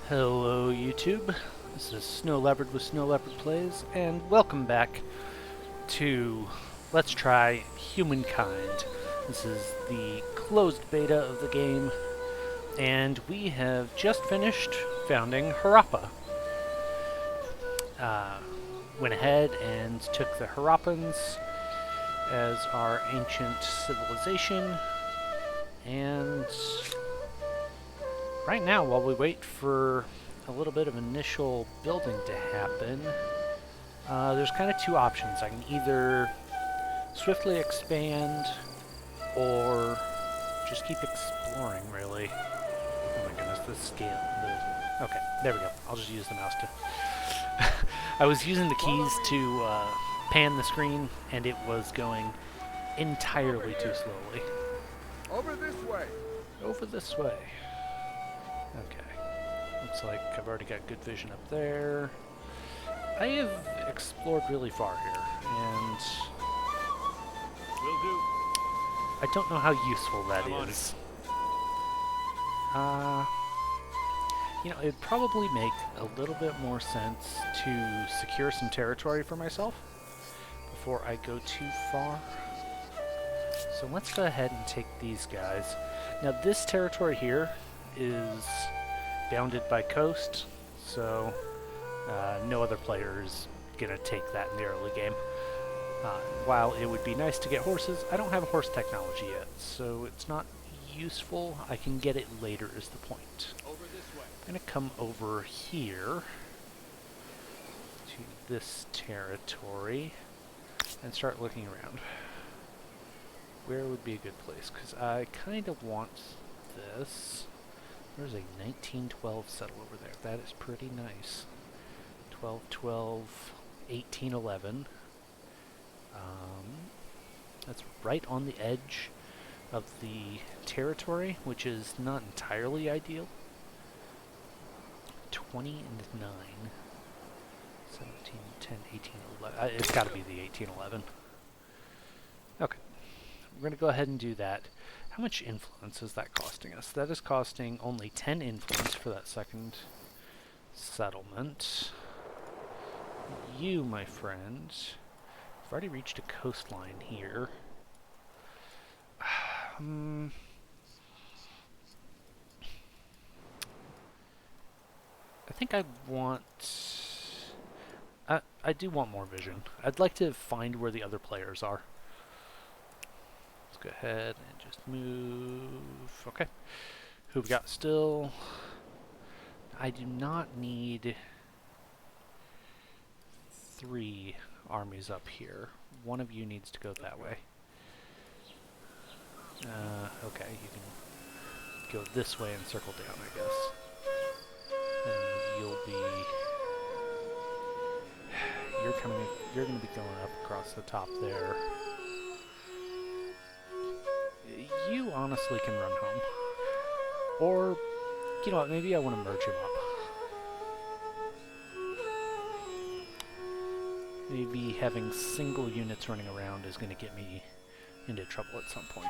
Hello YouTube, this is Snow Leopard with Snow Leopard Plays, and welcome back to Let's Try Humankind. This is the closed beta of the game, and we have just finished founding Harappa. Went ahead and took the Harappans as our ancient civilization, and right now, while we wait for a little bit of initial building to happen, there's kind of two options. I can either swiftly expand or just keep exploring, really. Oh my goodness, the scale. Okay, there we go. I'll just use the mouse to... I was using the keys to pan the screen, and it was going entirely too slowly. Over this way. Over this way. Okay. Looks like I've already got good vision up there. I have explored really far here, and Will do. I don't know how useful that is. It'd probably make a little bit more sense to secure some territory for myself before I go too far. So let's go ahead and take these guys. Now this territory here is bounded by coast, so no other player is gonna take that in the early game. While it would be nice to get horses, I don't have a horse technology yet, so it's not useful. I can get it later is the point. Over this way. I'm gonna come over here to this territory and start looking around. Where would be a good place? Because I kind of want this. There's a 1912 settle over there. That is pretty nice. 1212, 1811. That's right on the edge of the territory, which is not entirely ideal. 20 and 9. 17, 10, 18, 11. It's got to be the 1811. Okay. We're going to go ahead and do that. How much influence is that costing us? That is costing only 10 influence for that second settlement. You, my friend, have already reached a coastline here. I think I want... I do want more vision. I'd like to find where the other players are. Let's go ahead and just move. Okay. Who we got still? I do not need 3 armies up here. One of you needs to go that way. Okay, you can go this way and circle down, I guess. And you'll be... You're going to be going up across the top there. You honestly can run home. Or, you know what, maybe I want to merge him up. Maybe having single units running around is going to get me into trouble at some point.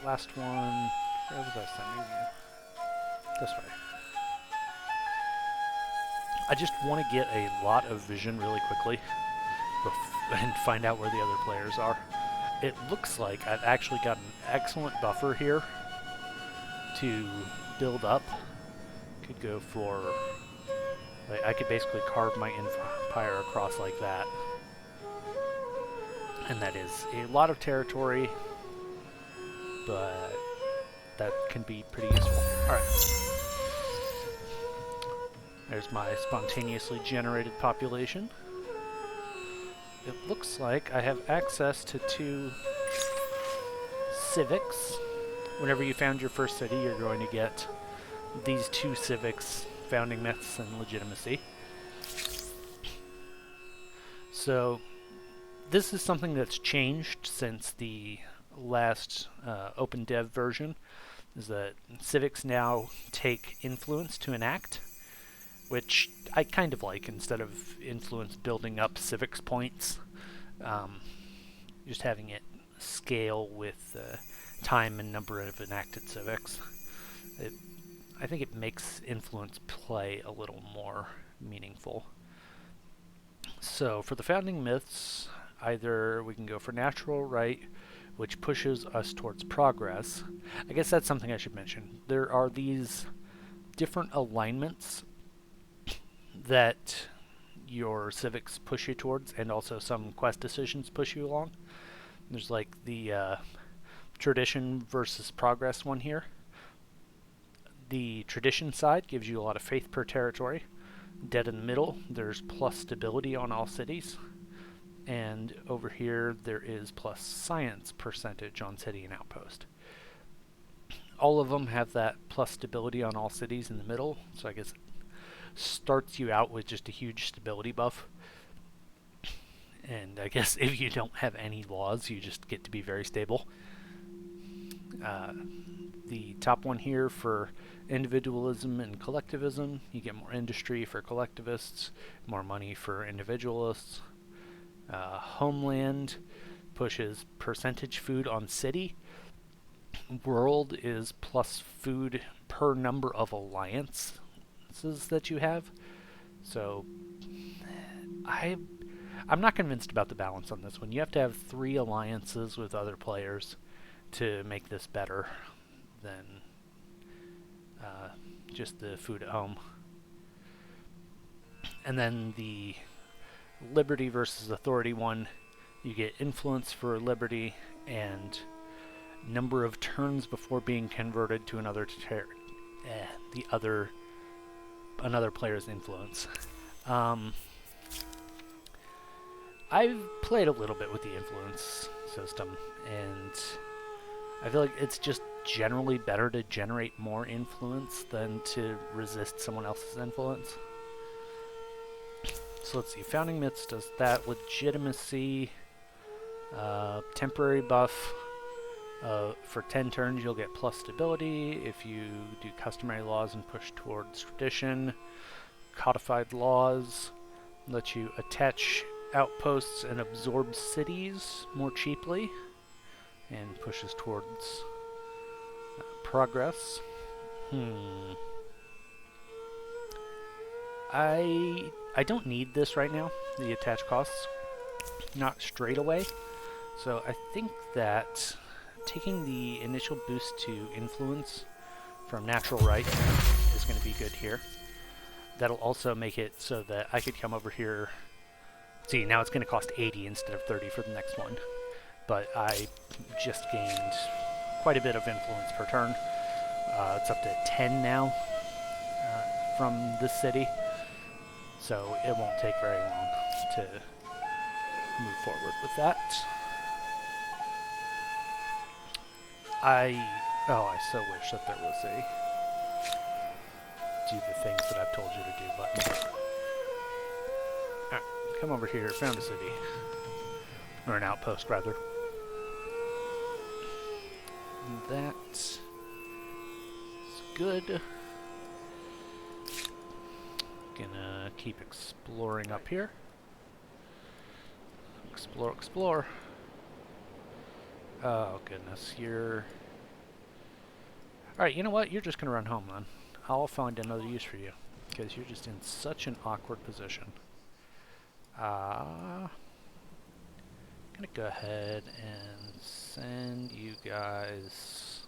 Last one, where was I sending you? This way. I just want to get a lot of vision really quickly and find out where the other players are. It looks like I've actually got an excellent buffer here to build up. Could go for... like, I could basically carve my empire across like that. And that is a lot of territory, but that can be pretty useful. Alright. There's my spontaneously generated population. It looks like I have access to 2 civics. Whenever you found your first city, you're going to get these 2 civics, founding myths and legitimacy. So this is something that's changed since the last open dev version, is that civics now take influence to enact, which I kind of like instead of influence building up civics points. Just having it scale with time and number of enacted civics. I think it makes influence play a little more meaningful. So for the founding myths, either we can go for natural right, which pushes us towards progress. I guess that's something I should mention. There are these different alignments that your civics push you towards, and also some quest decisions push you along. There's like the tradition versus progress one here. The tradition side gives you a lot of faith per territory. Dead in the middle, there's plus stability on all cities. And over here, there is plus science percentage on city and outpost. All of them have that plus stability on all cities in the middle, so I guess it starts you out with just a huge stability buff. And I guess if you don't have any laws, you just get to be very stable. The top one here for individualism and collectivism, you get more industry for collectivists, more money for individualists. Homeland pushes percentage food on city. World is plus food per number of alliances that you have. So I'm not convinced about the balance on this one. You have to have 3 alliances with other players to make this better than just the food at home. And then the liberty versus authority one, you get influence for liberty and number of turns before being converted to another another player's influence. I've played a little bit with the influence system, and I feel like it's just generally better to generate more influence than to resist someone else's influence. So let's see, Founding Myths does that. Legitimacy, temporary buff. For 10 turns you'll get plus stability. If you do customary laws and push towards tradition. Codified laws let you attach outposts and absorb cities more cheaply, and pushes towards progress. I don't need this right now, the attach costs, not straight away. So I think that taking the initial boost to influence from natural right is going to be good here. That'll also make it so that I could come over here. See, now it's going to cost 80 instead of 30 for the next one. But I just gained quite a bit of influence per turn. It's up to 10 now from this city. So it won't take very long to move forward with that. I so wish that there was a do the things that I've told you to do button. Alright, come over here, found a city. Or an outpost, rather. And that's good. Gonna keep exploring up here. Explore, explore. Oh, goodness, you're... Alright, you know what? You're just gonna run home, then. I'll find another use for you, because you're just in such an awkward position. I'm gonna go ahead and send you guys...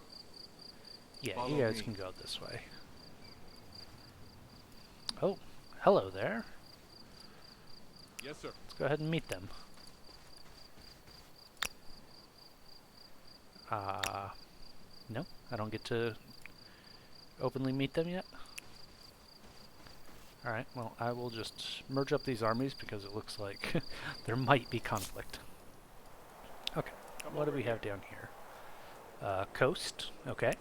Yeah, Follow you guys me. can go this way. Oh, hello there. Yes, sir. Let's go ahead and meet them. No, I don't get to openly meet them yet. Alright, well, I will just merge up these armies because it looks like there might be conflict. Okay, what do we have down here? Coast, okay.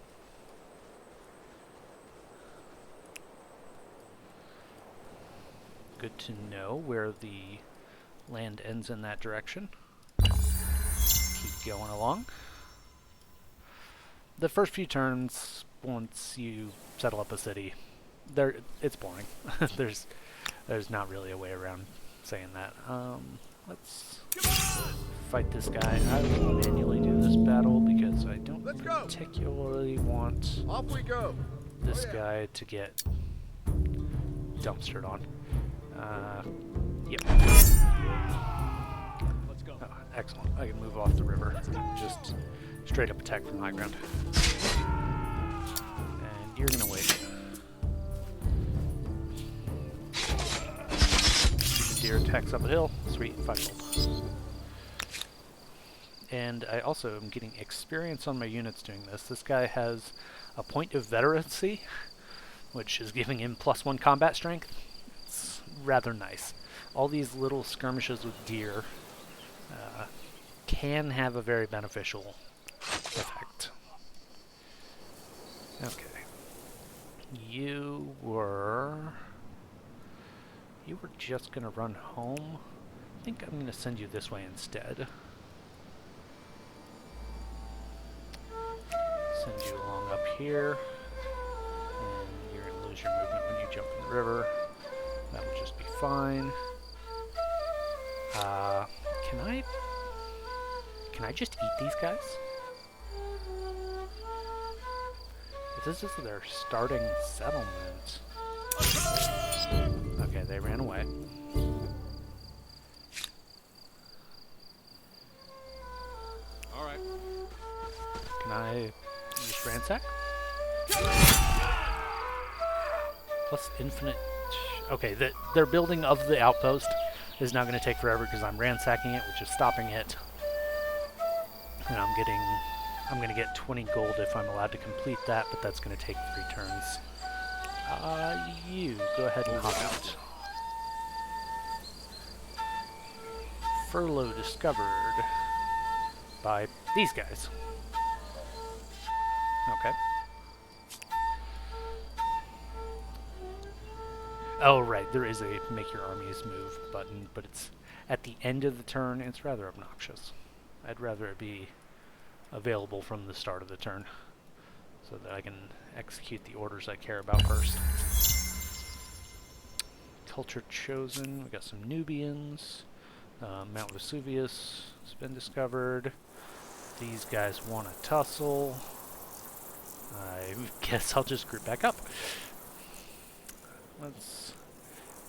Good to know where the land ends in that direction. Keep going along. The first few turns, once you settle up a city, it's boring. there's not really a way around saying that. Let's fight this guy. I will manually do this battle because I don't Let's go. particularly want Off we go. this guy to get dumpstered on. Yep. Let's go. Oh, excellent. I can move off the river. Just straight up attack from high ground. And you're gonna wait. Deer attacks up the hill. Sweet, 5-fold. And I also am getting experience on my units doing this. This guy has a point of veterancy, which is giving him +1 combat strength. It's rather nice. All these little skirmishes with deer can have a very beneficial effect. Okay. You were just gonna run home. I think I'm gonna send you this way instead. Send you along up here, and you're gonna lose your movement when you jump in the river. That will just be fine. Can I just eat these guys? If this is their starting settlement. Okay, they ran away. All right. Can I use ransack? Plus infinite. Okay, their building of the outpost is now going to take forever because I'm ransacking it, which is stopping it. And I'm going to get 20 gold if I'm allowed to complete that, but that's going to take 3 turns. You go ahead and hop out. Furlough discovered by these guys. Okay. Oh, right, there is a make your armies move button, but it's at the end of the turn. It's rather obnoxious. I'd rather it be available from the start of the turn so that I can execute the orders I care about first. Culture chosen. We got some Nubians. Mount Vesuvius has been discovered. These guys want to tussle. I guess I'll just group back up. Let's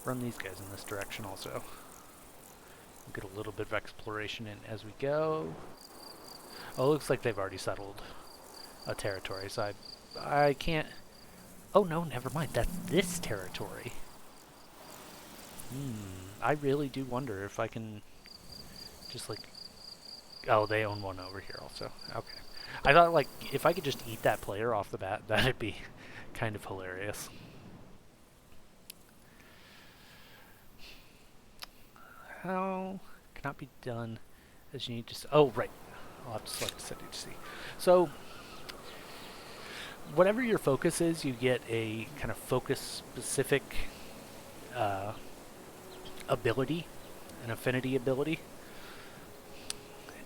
run these guys in this direction also. Get a little bit of exploration in as we go. Oh, it looks like they've already settled a territory, so I can't... Oh no, never mind. That's this territory. I really do wonder if I can just like... Oh, they own one over here also. Okay. I thought like if I could just eat that player off the bat, that'd be kind of hilarious. How cannot be done as you need to... Oh, right. I'll have to select city to see. So, whatever your focus is, you get a kind of focus-specific ability, an affinity ability.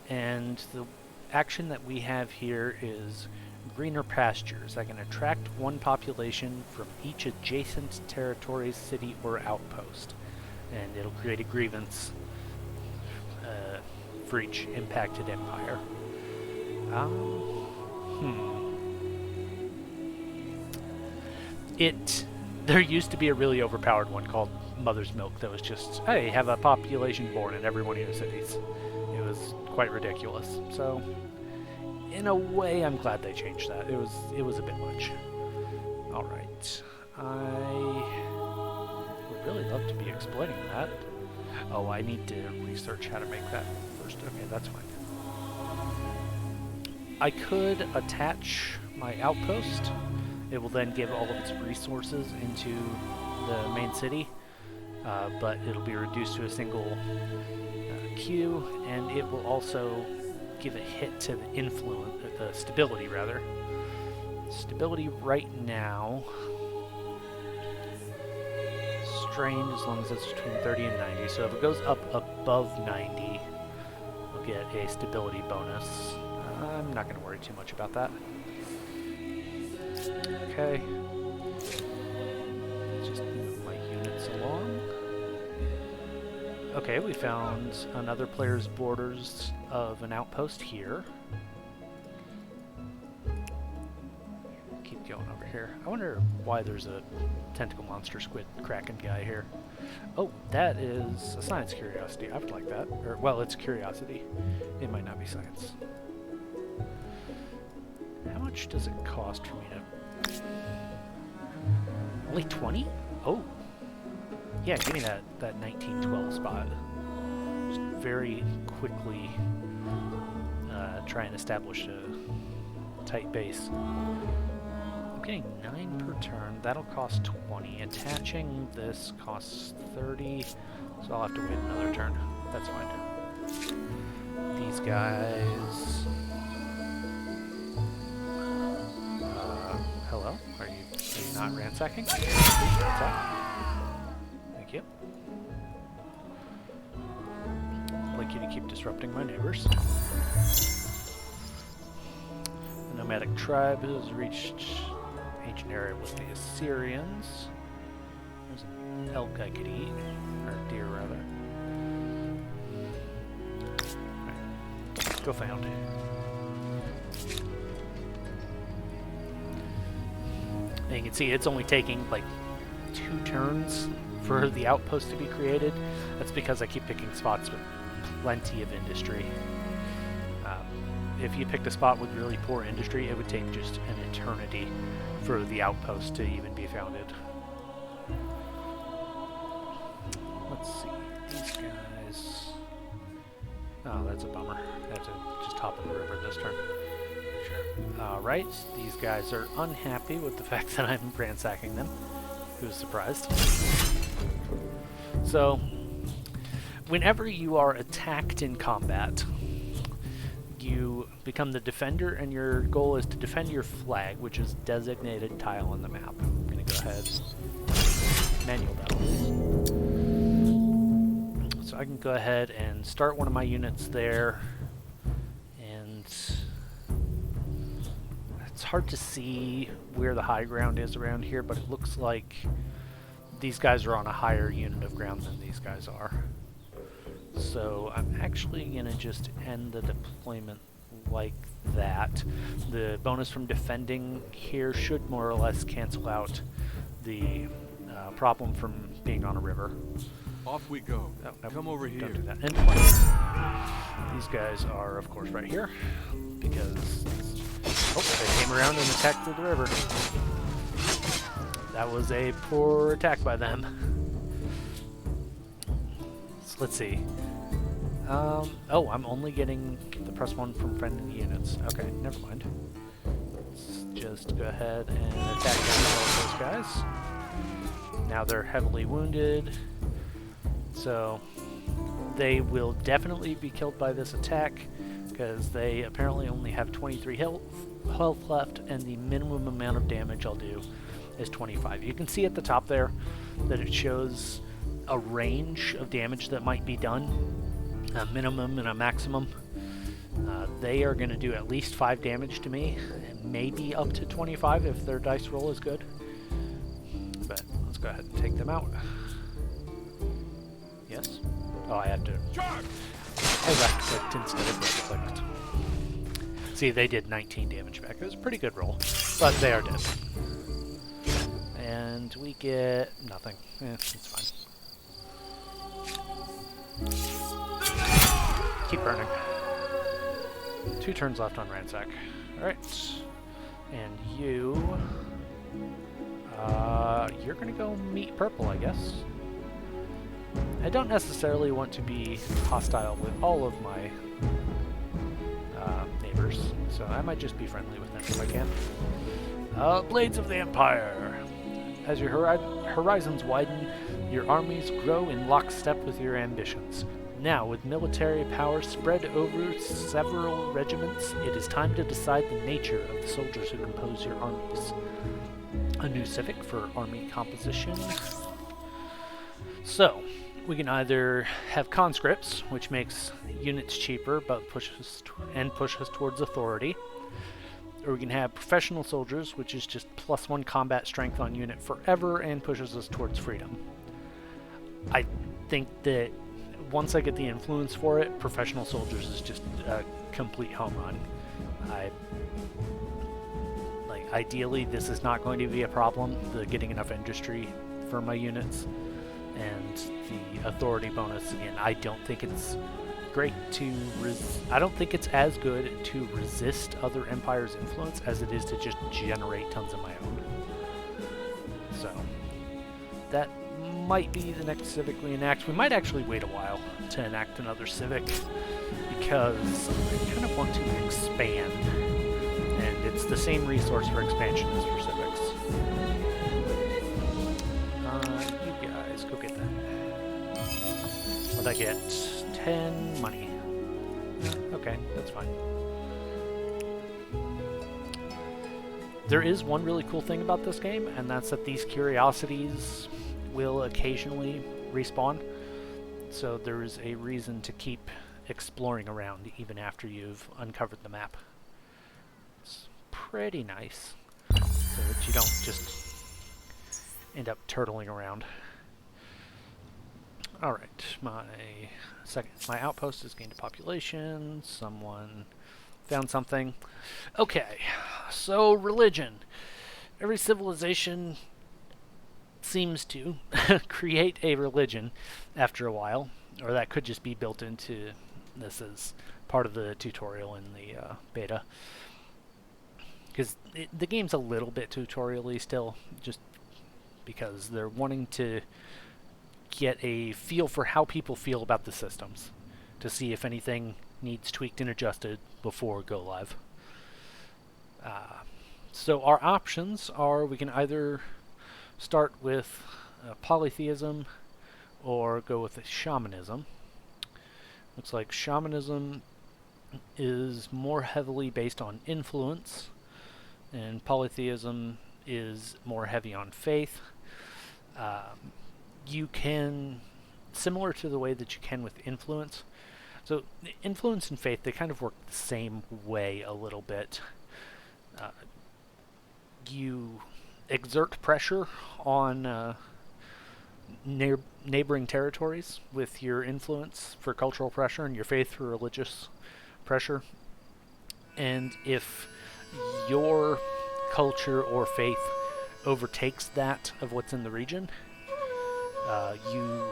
And the action that we have here is greener pastures. I can attract 1 population from each adjacent territory, city, or outpost. And it'll create a grievance for each impacted empire. There used to be a really overpowered one called Mother's Milk that was just, hey, have a population born in every one of your cities. It was quite ridiculous. So, in a way, I'm glad they changed that. It was a bit much. All right, I would really love to be exploiting that. Oh, I need to research how to make that first. Okay, that's fine. I could attach my outpost. It will then give all of its resources into the main city, but it'll be reduced to a single queue, and it will also give a hit to the influence, stability rather. Stability right now, strained as long as it's between 30 and 90. So if it goes up above 90, we'll get a stability bonus. I'm not going to worry too much about that. Okay. Just move my units along. Okay, we found another player's borders of an outpost here. Keep going over here. I wonder why there's a tentacle monster squid kraken guy here. Oh, that is a science curiosity. I would like that. Or, well, it's curiosity. It might not be science. How much does it cost for me to... Only 20? Oh. Yeah, give me that 1912 spot. Just very quickly try and establish a tight base. I'm getting 9 per turn. That'll cost 20. Attaching this costs 30, so I'll have to wait another turn. That's fine. These guys... hello? Are you not ransacking? Thank you. I'd like you to keep disrupting my neighbors. The nomadic tribe has reached ancient area with the Assyrians. There's an elk I could eat, or deer rather. Right. Go found. And you can see it's only taking like 2 turns for the outpost to be created. That's because I keep picking spots with plenty of industry. If you picked a spot with really poor industry, it would take just an eternity for the outpost to even be founded. Let's see, these guys... Oh, that's a bummer. I have to just hop in the river this turn. Sure. Alright, these guys are unhappy with the fact that I'm ransacking them. Who's surprised? So, whenever you are attacked in combat, you become the defender, and your goal is to defend your flag, which is designated tile on the map. I'm going to go ahead manual battles. So I can go ahead and start one of my units there, and it's hard to see where the high ground is around here, but it looks like these guys are on a higher unit of ground than these guys are. So I'm actually going to just end the deployment like that. The bonus from defending here should more or less cancel out the problem from being on a river. Off we go. Oh, no, Come over here. Don't do that. And deployment. These guys are, of course, right here because they came around and attacked through the river. That was a poor attack by them. So let's see. Oh, I'm only getting the +1 from friendly units. Okay, never mind. Let's just go ahead and attack those guys. Now they're heavily wounded, so they will definitely be killed by this attack because they apparently only have 23 health left, and the minimum amount of damage I'll do is 25. You can see at the top there that it shows a range of damage that might be done. A minimum and a maximum. They are going to do at least 5 damage to me, maybe up to 25 if their dice roll is good. But let's go ahead and take them out. Yes? Oh, I had to... I left-clicked instead of right-clicked. See, they did 19 damage back. It was a pretty good roll, but they are dead. And we get nothing. It's fine. Keep burning. 2 turns left on ransack. Alright. And you... you're gonna go meet purple, I guess. I don't necessarily want to be hostile with all of my neighbors, so I might just be friendly with them if I can. Blades of the Empire. As your horizons widen, your armies grow in lockstep with your ambitions. Now, with military power spread over several regiments, it is time to decide the nature of the soldiers who compose your armies. A new civic for army composition. So, we can either have conscripts, which makes units cheaper but pushes us towards authority, or we can have professional soldiers, which is just +1 combat strength on unit forever and pushes us towards freedom. I think that once I get the influence for it, professional soldiers is just a complete home run. ideally this is not going to be a problem, the getting enough industry for my units. And the authority bonus, again, I don't think it's great to I don't think it's as good to resist other empires' influence as it is to just generate tons of my own. So that might be the next civic we enact. We might actually wait a while to enact another civic because I kind of want to expand, and it's the same resource for expansion as for civics. You guys go get that. What'd I get? 10 money. Okay, that's fine. There is one really cool thing about this game, and that's that these curiosities will occasionally respawn. So there is a reason to keep exploring around even after you've uncovered the map. It's pretty nice, so that you don't just end up turtling around. Alright, my outpost has gained a population. Someone found something. Okay, so religion. Every civilization seems to create a religion after a while, or that could just be built into this as part of the tutorial in the beta. Because the game's a little bit tutorial-y still, just because they're wanting to get a feel for how people feel about the systems, to see if anything needs tweaked and adjusted before go live. So our options are, we can either start with polytheism or go with shamanism. Looks like shamanism is more heavily based on influence, and polytheism is more heavy on faith. You can, similar to the way that you can with influence, so influence and faith, they kind of work the same way a little bit. You exert pressure on neighboring territories with your influence for cultural pressure and your faith for religious pressure. And if your culture or faith overtakes that of what's in the region, you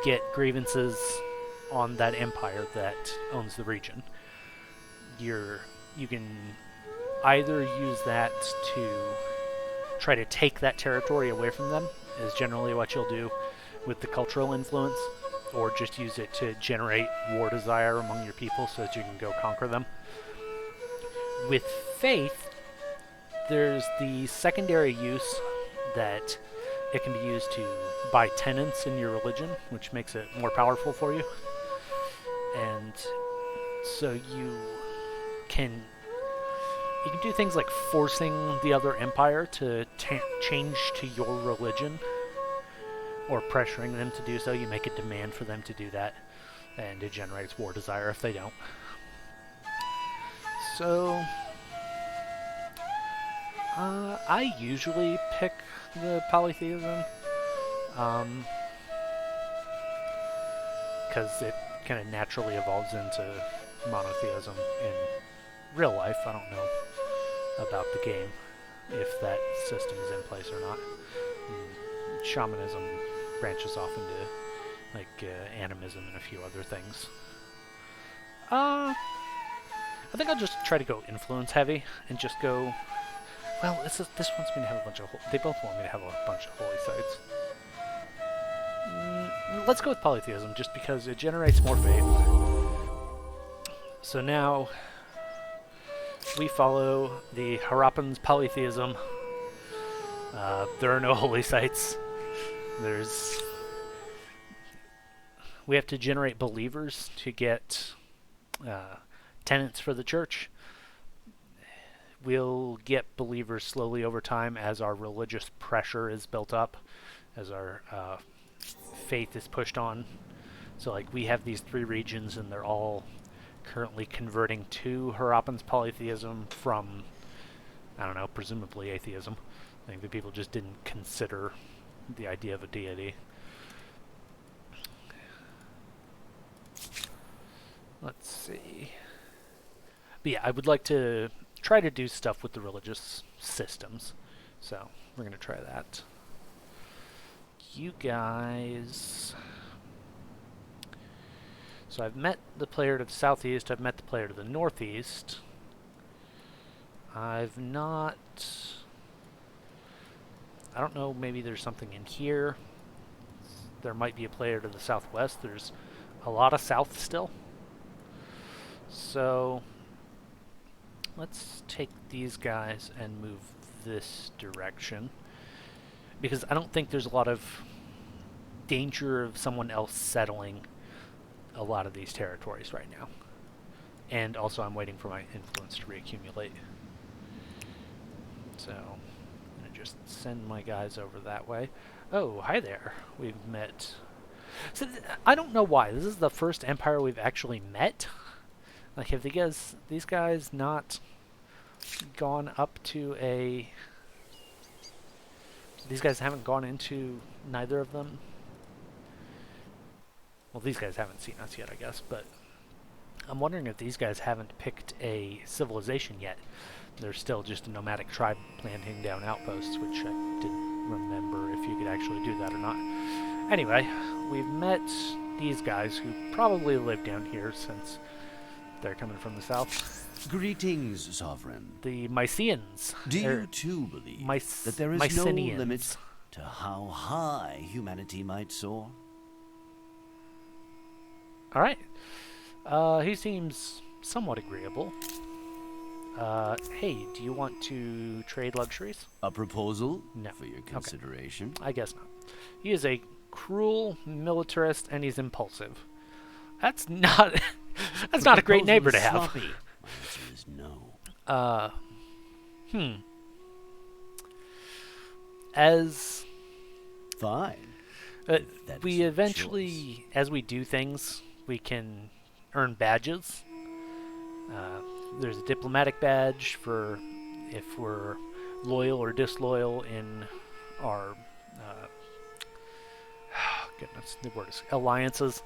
get grievances on that empire that owns the region. You can either use that to try to take that territory away from them, is generally what you'll do with the cultural influence, or just use it to generate war desire among your people so that you can go conquer them. With faith, there's the secondary use that it can be used to buy tenants in your religion, which makes it more powerful for you. And so you can do things like forcing the other empire to change to your religion, or pressuring them to do so. You make a demand for them to do that, and it generates war desire if they don't. So I usually pick the polytheism because it kind of naturally evolves into monotheism in real life. I don't know about the game if that system is in place or not. Shamanism branches off into like animism and a few other things. I think I'll just try to go influence heavy and just go. Well, this wants me to have a bunch of. They both want me to have a bunch of holy sites. Let's go with polytheism just because it generates more faith. So now we follow the Harappan's polytheism. There are no holy sites. We have to generate believers to get tenants for the church. We'll get believers slowly over time as our religious pressure is built up, as our faith is pushed on. So like we have these 3 regions and they're all currently converting to Harappan's polytheism from, I don't know, presumably atheism. I think the people just didn't consider the idea of a deity. Let's see. But yeah, I would like to try to do stuff with the religious systems. So we're going to try that. You guys... So I've met the player to the southeast, I've met the player to the northeast. I've not... I don't know, maybe there's something in here. There might be a player to the southwest. There's a lot of south still. So let's take these guys and move this direction. Because I don't think there's a lot of danger of someone else settling a lot of these territories right now. And also I'm waiting for my influence to reaccumulate. So I'm going to just send my guys over that way. Oh, hi there. We've met... So I don't know why. This is the first empire we've actually met. Like, have these guys not gone up to a... These guys haven't gone into neither of them? Well, these guys haven't seen us yet, I guess, but I'm wondering if these guys haven't picked a civilization yet. They're still just a nomadic tribe planting down outposts, which I didn't remember if you could actually do that or not. Anyway, we've met these guys who probably live down here since they're coming from the south. Greetings, Sovereign. The Mycenaeans. Do you too believe that there is no Mycenaeans. limit to how high humanity might soar? Alright. He seems somewhat agreeable. Hey, do you want to trade luxuries? A proposal No. for your Okay. consideration? I guess not. He is a cruel militarist and he's impulsive. That's not that's not a great Proposal neighbor is to have. sloppy. My answer is no. As Fine. That we is your eventually, choice. as we do things, we can earn badges. There's a diplomatic badge for if we're loyal or disloyal in our goodness, the word is alliances.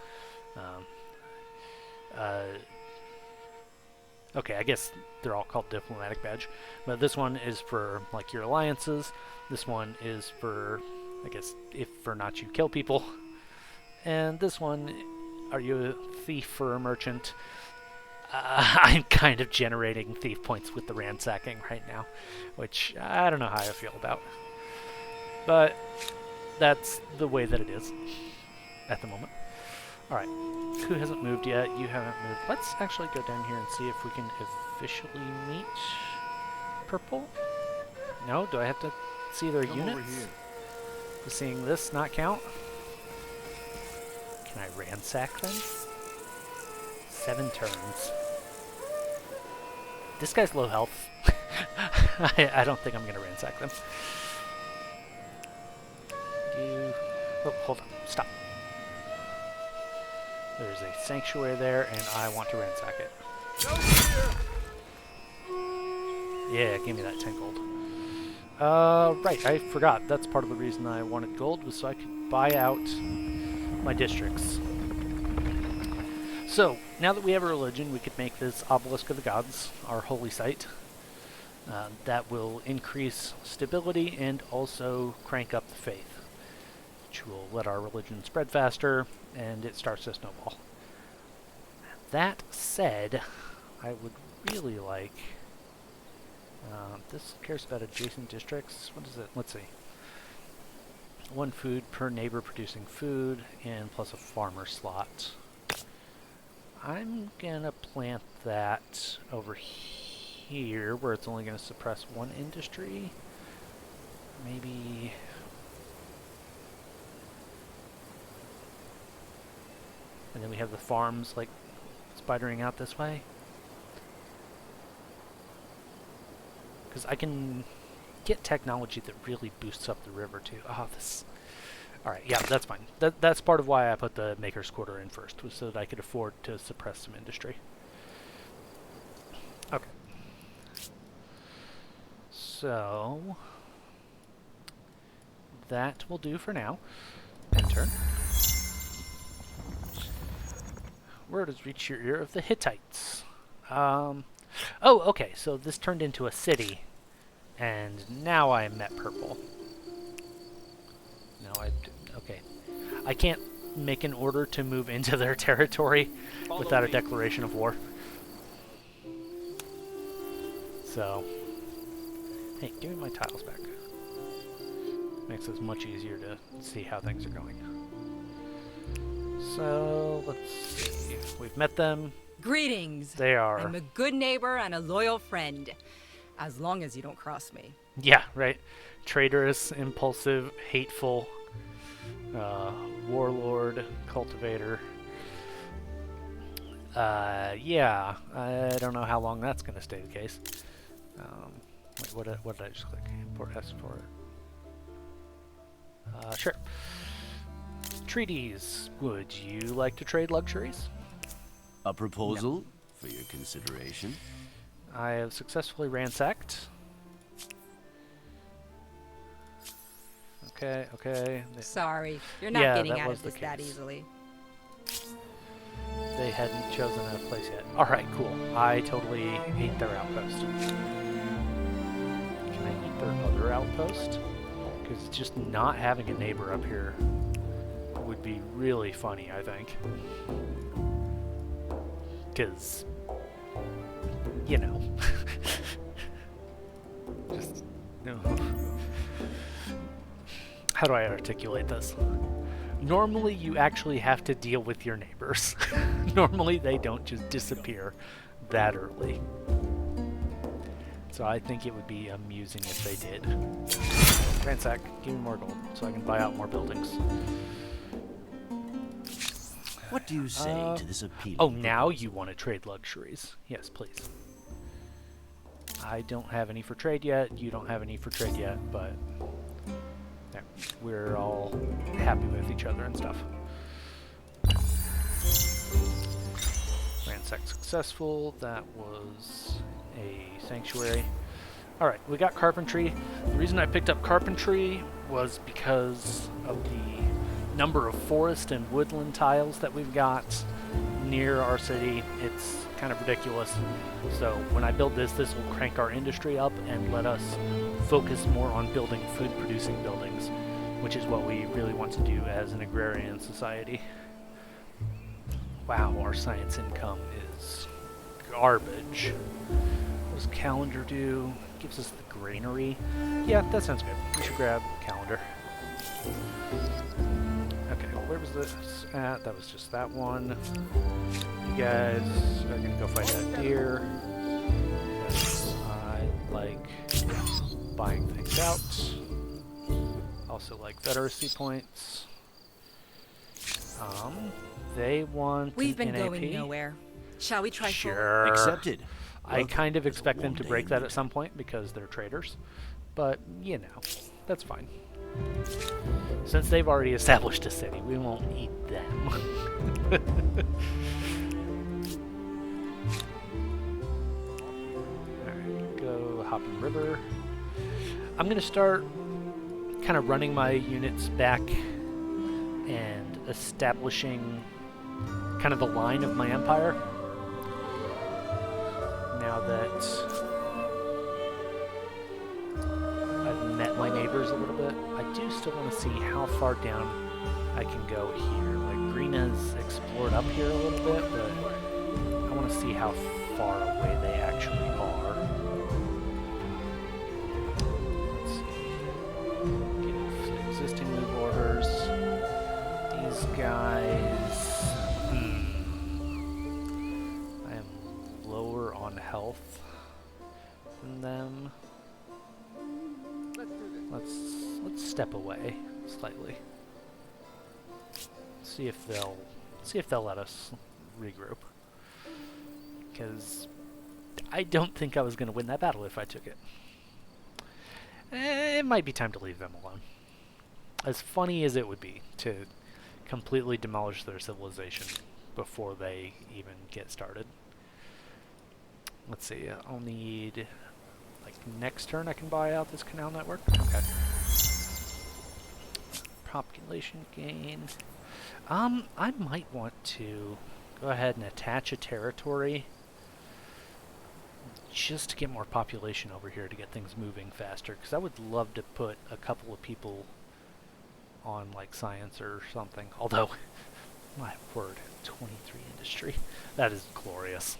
Okay, I guess they're all called diplomatic badge, but this one is for like your alliances. This one is for, I guess, if or not you kill people. And this one, are you a thief or a merchant? I'm kind of generating thief points with the ransacking right now, which I don't know how I feel about. But that's the way that it is at the moment. Alright, who hasn't moved yet? You haven't moved. Let's actually go down here and see if we can officially meet Purple. No? Do I have to see their Come units? over here. Does seeing this not count? Can I ransack them? 7 turns. This guy's low health. I don't think I'm going to ransack them. Oh, hold on. Stop. There's a sanctuary there, and I want to ransack it. Yeah, give me that 10 gold. Right, I forgot. That's part of the reason I wanted gold, was so I could buy out my districts. So, now that we have a religion, we could make this Obelisk of the Gods our holy site. That will increase stability and also crank up the faith, which will let our religion spread faster, and it starts to snowball. That said, I would really like... this cares about adjacent districts. What is it? Let's see. 1 food per neighbor producing food, and plus a farmer slot. I'm gonna plant that over here, where it's only gonna suppress 1 industry. Maybe... And then we have the farms, like, spidering out this way. Because I can get technology that really boosts up the river, too. Oh, this... Alright, yeah, that's fine. That's part of why I put the Maker's Quarter in first, was so that I could afford to suppress some industry. Okay. So... that will do for now. Enter. Word has reached your ear of the Hittites. Oh, okay, so this turned into a city, and now I am at purple. No, okay. I can't make an order to move into their territory without a declaration of war. So, hey, give me my tiles back. Makes it much easier to see how things are going. So, let's see. We've met them. Greetings. They are... I'm a good neighbor and a loyal friend. As long as you don't cross me. Yeah, right. Traitorous, impulsive, hateful, warlord, cultivator. Yeah, I don't know how long that's going to stay the case. Wait, what did I just click? Import S for it. Sure. Treaties. Would you like to trade luxuries? A proposal for your consideration. I have successfully ransacked. Okay, okay. Sorry, you're not Yeah, getting that out was of the this that case. easily. They hadn't chosen a place yet. Alright, cool. I totally ate their outpost. Can I eat their other outpost? Because just not having a neighbor up here would be really funny, I think. Because, you know. Just, no. How do I articulate this? Normally, you actually have to deal with your neighbors. Normally, they don't just disappear that early. So I think it would be amusing if they did. Ransack, give me more gold so I can buy out more buildings. What do you say to this appeal? Oh, now you want to trade luxuries. Yes, please. I don't have any for trade yet. You don't have any for trade yet, but there, we're all happy with each other and stuff. Ransack successful. That was a sanctuary. Alright, we got carpentry. The reason I picked up carpentry was because of the number of forest and woodland tiles that we've got near our city. It's kind of ridiculous. So when I build this, this will crank our industry up and let us focus more on building food-producing buildings, which is what we really want to do as an agrarian society. Wow, our science income is garbage. What does calendar do? Gives us the granary. Yeah, that sounds good. We should grab calendar. Okay, where was this at? That was just that one. You guys are gonna go fight that deer. Because I like buying things out. Also like Veteracy points. They want We've been an NAP. going nowhere. Shall we try Sure. Accepted. I kind of There's a expect them warm to day break in that the at some point because they're traders. But, you know, that's fine. Since they've already established a city, we won't eat them. Alright, go Hopping River. I'm going to start kind of running my units back and establishing kind of the line of my empire. Now that I've met my neighbors a little bit, I do still want to see how far down I can go here. Like, Green has explored up here a little bit, but I want to see how far away they actually are. Let's see. Get existing move orders. These guys... I am lower on health than them. Let's step away slightly. See if they'll let us regroup. Because I don't think I was going to win that battle if I took it. It might be time to leave them alone. As funny as it would be to completely demolish their civilization before they even get started. Let's see, I'll need, like, next turn I can buy out this canal network. Okay. Population gain. I might want to go ahead and attach a territory just to get more population over here to get things moving faster, because I would love to put a couple of people on like science or something. Although, my word, 23 industry. That is glorious.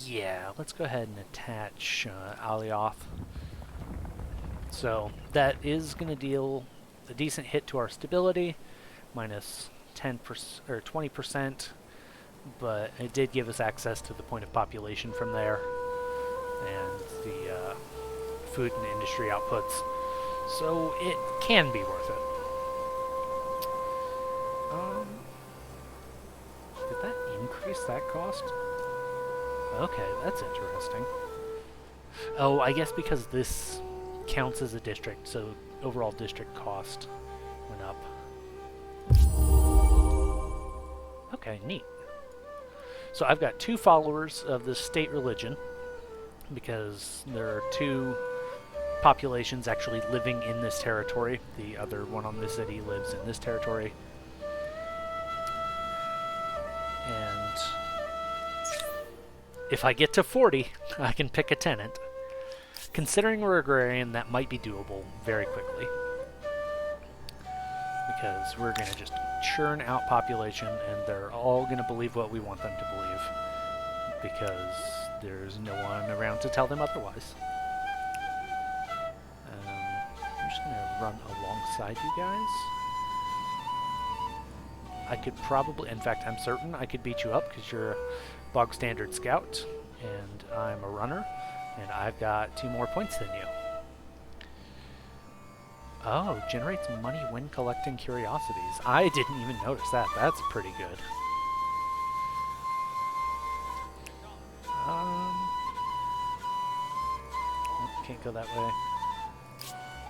Yeah, let's go ahead and attach Alioth. So that is going to deal a decent hit to our stability, minus 10% or 20%, but it did give us access to the point of population from there, and the food and industry outputs. So it can be worth it. Did that increase that cost? Okay, that's interesting. Oh, I guess because this counts as a district, so overall district cost went up. Okay, neat. So I've got 2 followers of the state religion, because there are 2 populations actually living in this territory. The other one on the city lives in this territory. And if I get to 40, I can pick a tenant. Considering we're agrarian, that might be doable very quickly. Because we're going to just churn out population, and they're all going to believe what we want them to believe. Because there's no one around to tell them otherwise. I'm just going to run alongside you guys. I could probably, in fact, I'm certain I could beat you up because you're a bog standard scout, and I'm a runner, and I've got 2 more points than you. Oh, generates money when collecting curiosities. I didn't even notice that. That's pretty good. Can't go that way.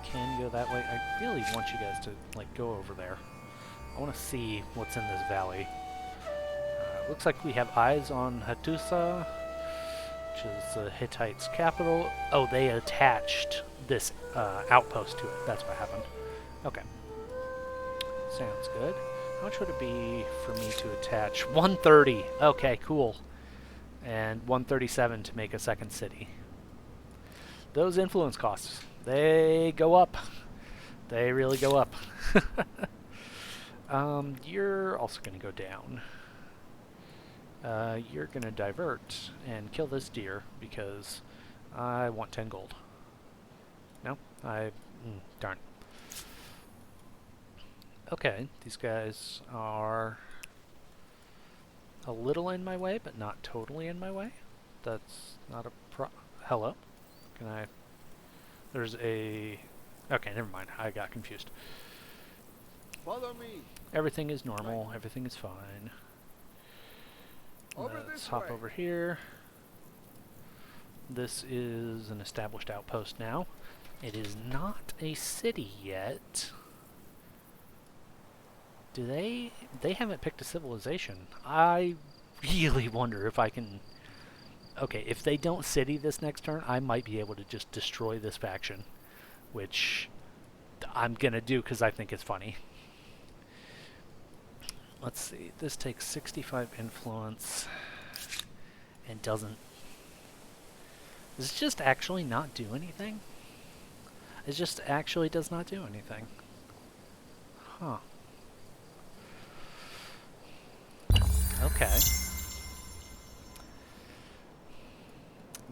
Can go that way. I really want you guys to, like, go over there. I want to see what's in this valley. Looks like we have eyes on Hattusa, which is the Hittites' capital. Oh, they attached this outpost to it. That's what happened. Okay. Sounds good. How much would it be for me to attach? 130. Okay, cool. And 137 to make a second city. Those influence costs, they go up. They really go up. You're also going to go down. You're going to divert and kill this deer because I want 10 gold. No? Darn. Okay, these guys are a little in my way, but not totally in my way. That's not a Hello? Can I... There's a... Okay, never mind. I got confused. Follow me. Everything is normal. Everything is fine. Let's hop over here. This is an established outpost now. It is not a city yet. Do they... They haven't picked a civilization. I really wonder if I can... Okay, if they don't city this next turn, I might be able to just destroy this faction. Which I'm gonna do because I think it's funny. Let's see, this takes 65 influence and doesn't... Does it just actually not do anything? It just actually does not do anything. Huh. Okay.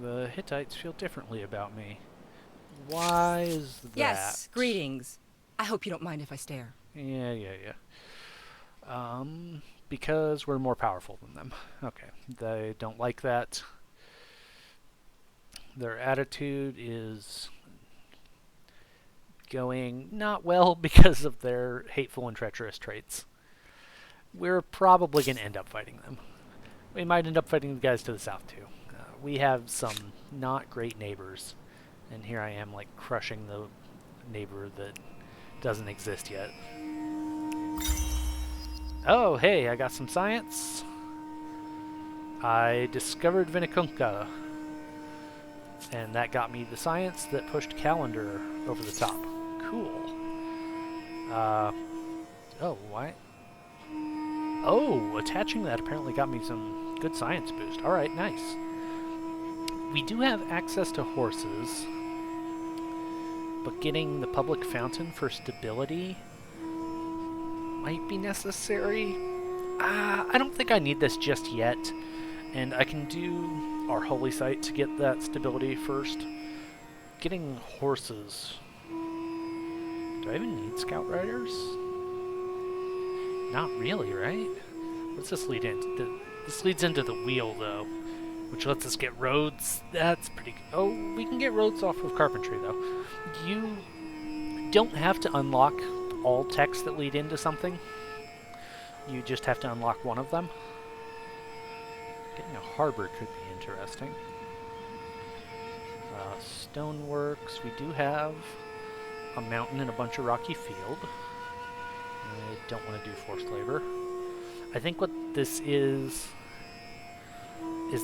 The Hittites feel differently about me. Why is that? Yes, greetings. I hope you don't mind if I stare. Yeah. Because we're more powerful than them. Okay, they don't like that. Their attitude is going not well because of their hateful and treacherous traits. We're probably going to end up fighting them. We might end up fighting the guys to the south too. We have some not great neighbors, and here I am like crushing the neighbor that doesn't exist yet. Oh, hey, I got some science. I discovered Vinikunka, and that got me the science that pushed Calendar over the top. Cool. Oh, why? Oh, attaching that apparently got me some good science boost. Alright, nice. We do have access to horses, but getting the public fountain for stability might be necessary. I don't think I need this just yet, and I can do our holy site to get that stability first. Getting horses. Do I even need scout riders? Not really, right? What's this lead into? This leads into the wheel, though, which lets us get roads. That's pretty good. Oh, we can get roads off of carpentry, though. You don't have to unlock all techs that lead into something. You just have to unlock one of them. Getting a harbor could be interesting. Stoneworks. We do have a mountain and a bunch of rocky field. I don't want to do forced labor. I think what this is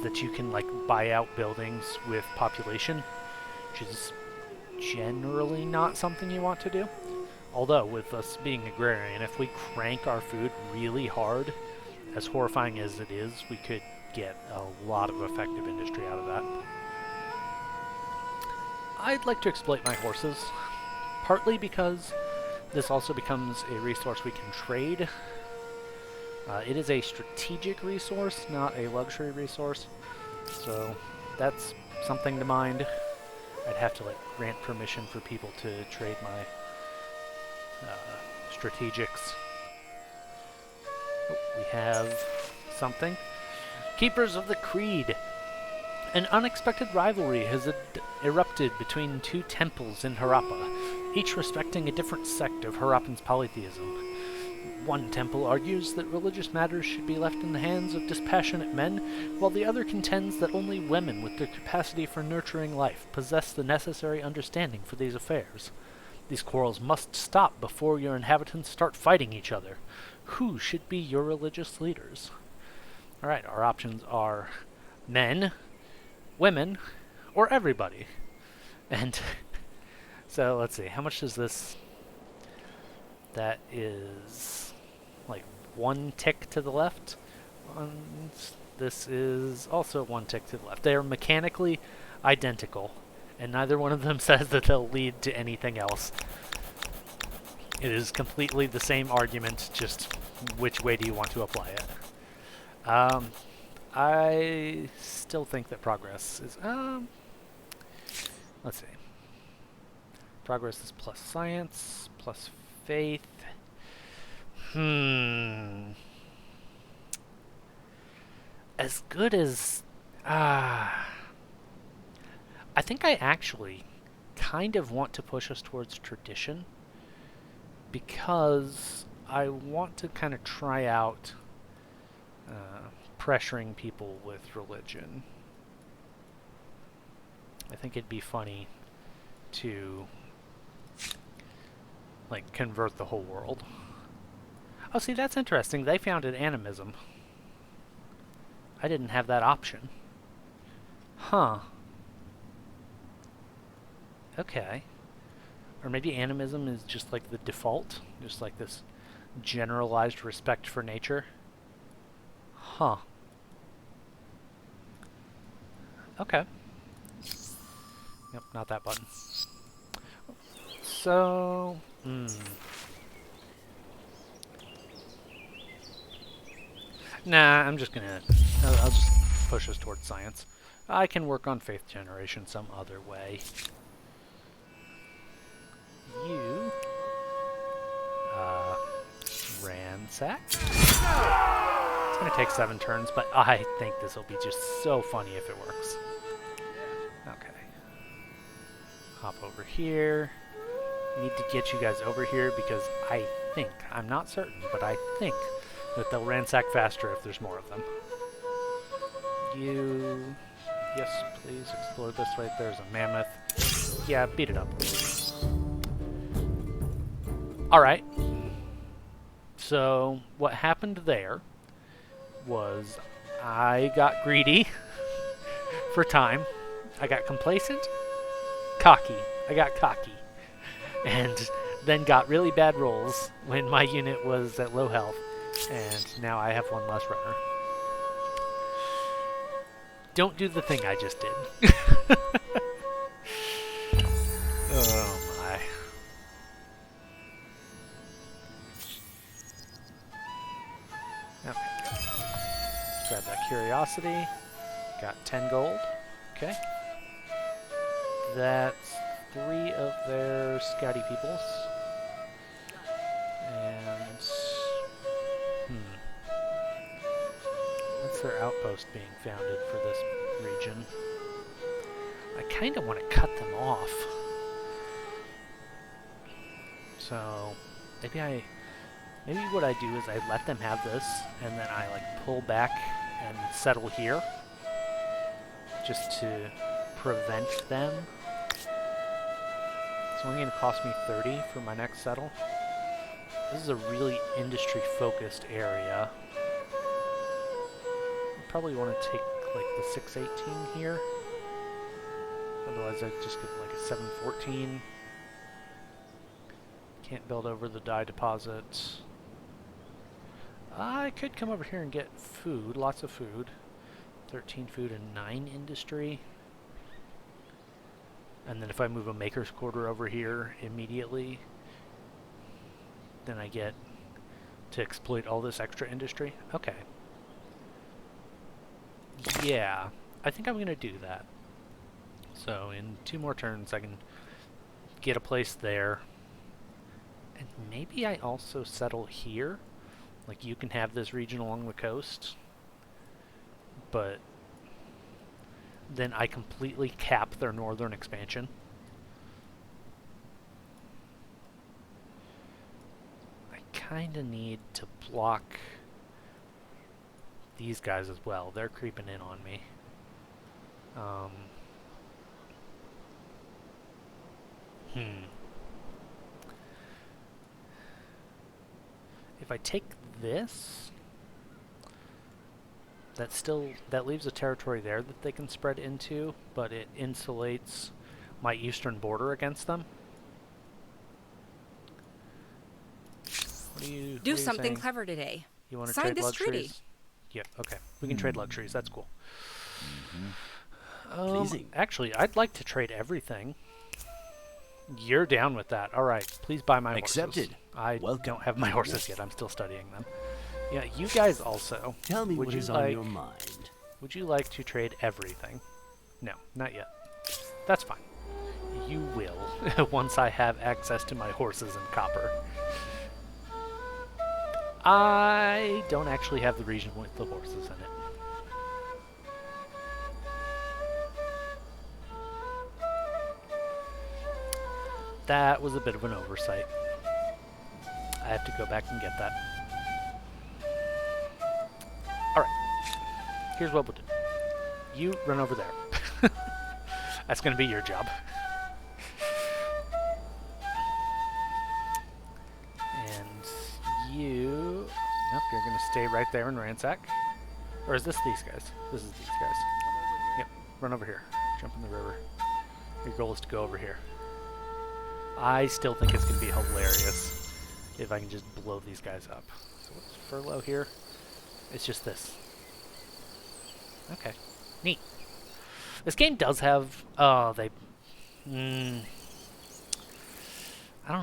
that you can like buy out buildings with population, which is generally not something you want to do. Although, with us being agrarian, if we crank our food really hard, as horrifying as it is, we could get a lot of effective industry out of that. I'd like to exploit my horses, partly because this also becomes a resource we can trade. It is a strategic resource, not a luxury resource, so that's something to mind. I'd have to like grant permission for people to trade my strategics. Oh, we have something. Keepers of the Creed. An unexpected rivalry has erupted between two temples in Harappa, each respecting a different sect of Harappan's polytheism. One temple argues that religious matters should be left in the hands of dispassionate men, while the other contends that only women with the capacity for nurturing life possess the necessary understanding for these affairs. These quarrels must stop before your inhabitants start fighting each other. Who should be your religious leaders? Alright, our options are men, women, or everybody. And so let's see, how much does this... That is like one tick to the left. And this is also one tick to the left. They are mechanically identical, and neither one of them says that they'll lead to anything else. It is completely the same argument, just which way do you want to apply it. I still think that progress is... let's see. Progress is plus science, plus faith. As good as... I think I actually kind of want to push us towards tradition, because I want to kind of try out pressuring people with religion. I think it'd be funny to like convert the whole world. Oh, see, that's interesting. They founded animism. I didn't have that option. Huh. Okay. Or maybe animism is just like the default, just like this generalized respect for nature. Huh. Okay. Yep, not that button. So... Nah, I'm just gonna... I'll just push us towards science. I can work on faith generation some other way. You... ransack? It's gonna take 7 turns, but I think this will be just so funny if it works. Okay. Hop over here. Need to get you guys over here because I think, I'm not certain, but I think that they'll ransack faster if there's more of them. You... Yes, please explore this way. There's a mammoth. Yeah, beat it up. Alright. So, what happened there was I got greedy for time. I got complacent. Cocky. I got cocky. And then got really bad rolls when my unit was at low health. And now I have one less runner. Don't do the thing I just did. Oh my. Okay. Grab that curiosity. Got 10 gold. Okay. That's 3 of their scouty peoples. And that's their outpost being founded for this region. I kind of want to cut them off. So maybe what I do is I let them have this, and then I like pull back and settle here, just to prevent them. It's only going to cost me 30 for my next settle. This is a really industry-focused area. I probably want to take like the 618 here. Otherwise I'd just get like a 714. Can't build over the dye deposit. I could come over here and get food, lots of food. 13 food and 9 industry. And then if I move a maker's quarter over here immediately, then I get to exploit all this extra industry. Okay. Yeah, I think I'm going to do that. So in 2 more turns I can get a place there. And maybe I also settle here. Like, you can have this region along the coast, but then I completely cap their northern expansion. I kind of need to block these guys as well. They're creeping in on me. If I take this, that leaves a territory there that they can spread into, but it insulates my eastern border against them. What do you Do something saying? clever today. You want to Sign trade this luxuries? treaty. Yep, okay. We can trade luxuries, that's cool. Pleasing. Actually, I'd like to trade everything. You're down with that. Alright, please buy my horses. Accepted. I Welcome. don't have my horses yet, I'm still studying them. Yeah, you guys also. Tell me Would what you is like, on your mind. Would you like to trade everything? No, not yet. That's fine. You will, once I have access to my horses and copper. I don't actually have the region with the horses in it. That was a bit of an oversight. I have to go back and get that. Alright. Here's what we'll do. You run over there. That's going to be your job. And you... Nope, you're going to stay right there and ransack. Or is this these guys? This is these guys. Yep, run over here. Jump in the river. Your goal is to go over here. I still think it's going to be hilarious if I can just blow these guys up. So what's furlough here? It's just this. Okay. Neat. This game does have... I don't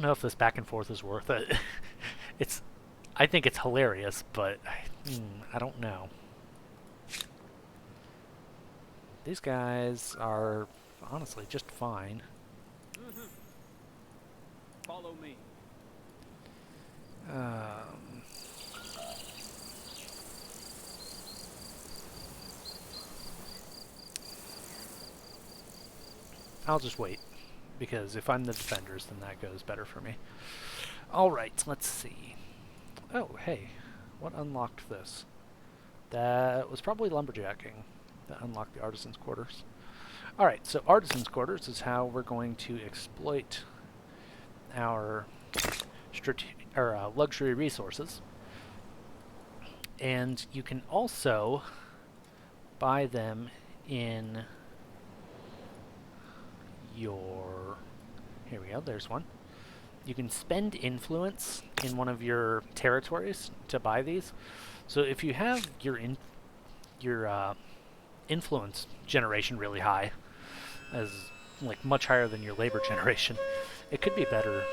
know if this back and forth is worth it. I think it's hilarious, but I don't know. These guys are honestly just fine. Follow me. I'll just wait, because if I'm the defenders, then that goes better for me. Alright, let's see. Oh, hey, what unlocked this? That was probably lumberjacking that unlocked the artisan's quarters. Alright, so artisan's quarters is how we're going to exploit our luxury resources. And you can also buy them in your... Here we go, there's one. you can spend influence in one of your territories to buy these. So if you have your influence generation really high, as like much higher than your labor generation, it could be better,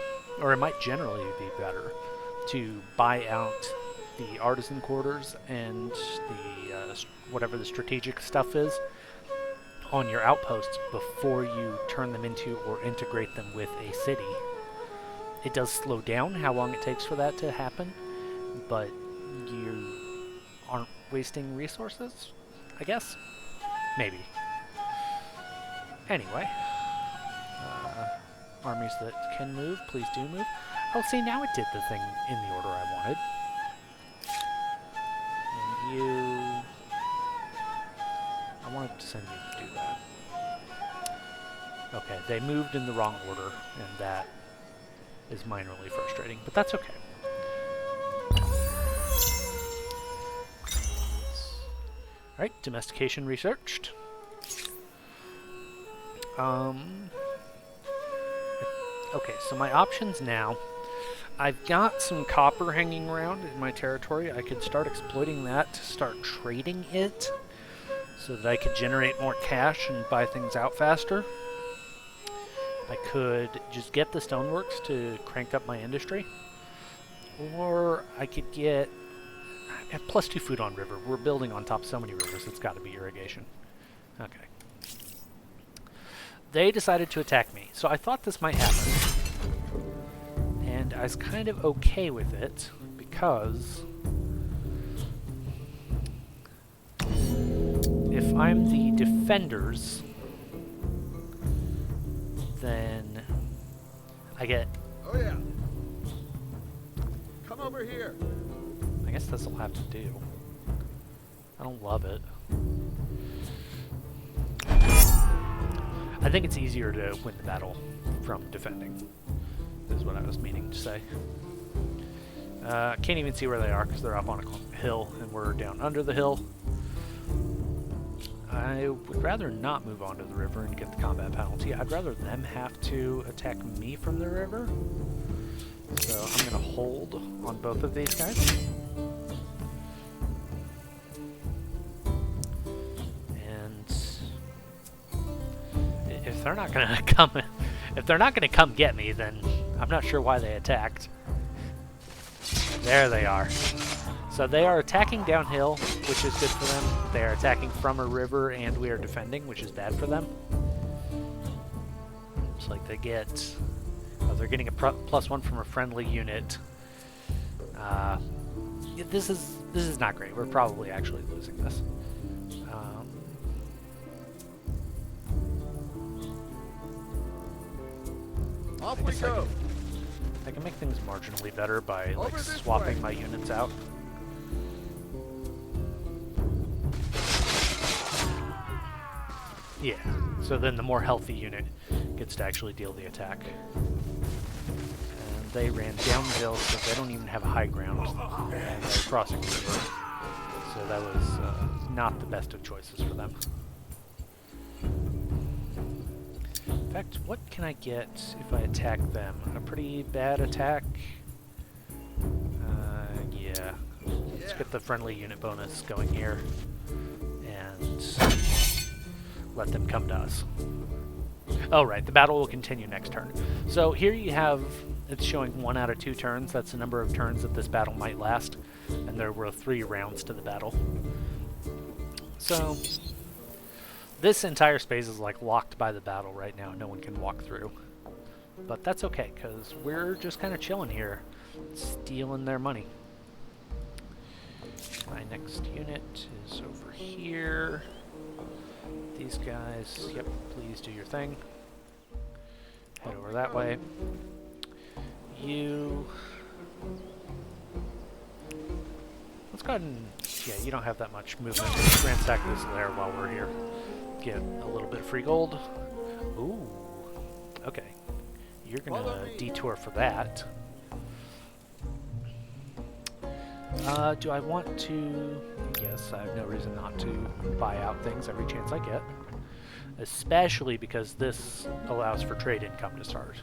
or it might generally be better, to buy out the artisan quarters and the whatever the strategic stuff is on your outposts before you turn them into or integrate them with a city. It does slow down how long it takes for that to happen, but you aren't wasting resources, I guess? Maybe. Anyway. Armies that can move, please do move. Oh, see, now it did the thing in the order I wanted. And you... I wanted to send you to do that. Okay, they moved in the wrong order, and that is minorly frustrating, but that's okay. Alright, domestication researched. Okay, so my options now. I've got some copper hanging around in my territory. I could start exploiting that to start trading it so that I could generate more cash and buy things out faster. I could just get the stoneworks to crank up my industry. Or I could get... I have +2 food on river. We're building on top of so many rivers, it's got to be irrigation. Okay. They decided to attack me, so I thought this might happen. And I was kind of okay with it, because if I'm the defenders, then I get... Oh yeah. Come over here. I guess this will have to do. I don't love it. I think it's easier to win the battle from defending, is what I was meaning to say. Can't even see where they are because they're up on a hill and we're down under the hill. I would rather not move onto the river and get the combat penalty. I'd rather them have to attack me from the river. So I'm going to hold on both of these guys. If they're not gonna come, if they're not gonna come get me, then I'm not sure why they attacked. There they are. So they are attacking downhill, which is good for them. They are attacking from a river, and we are defending, which is bad for them. Looks like they get... Oh, they're getting a +1 from a friendly unit. This is not great. We're probably actually losing this. Off we go. I can make things marginally better by like Over this swapping way. my units out. Yeah, so then the more healthy unit gets to actually deal the attack. And they ran down the hill, so they don't even have a high ground. And they're crossing the river. So that was not the best of choices for them. In fact, what can I get if I attack them? A pretty bad attack? Yeah. Let's get the friendly unit bonus going here. And let them come to us. Oh, right. The battle will continue next turn. So here you have, it's showing 1 out of 2 turns. That's the number of turns that this battle might last. And there were 3 rounds to the battle. So... this entire space is like locked by the battle right now. No one can walk through. But that's okay, because we're just kind of chilling here. Stealing their money. My next unit is over here. These guys, yep, please do your thing. Head over that way. You... let's go ahead and... yeah, you don't have that much movement. Let's ransack this lair while we're here. Get a little bit of free gold. Ooh. Okay. You're gonna detour for that. Do I want to... yes, I have no reason not to buy out things every chance I get. Especially because this allows for trade income to start.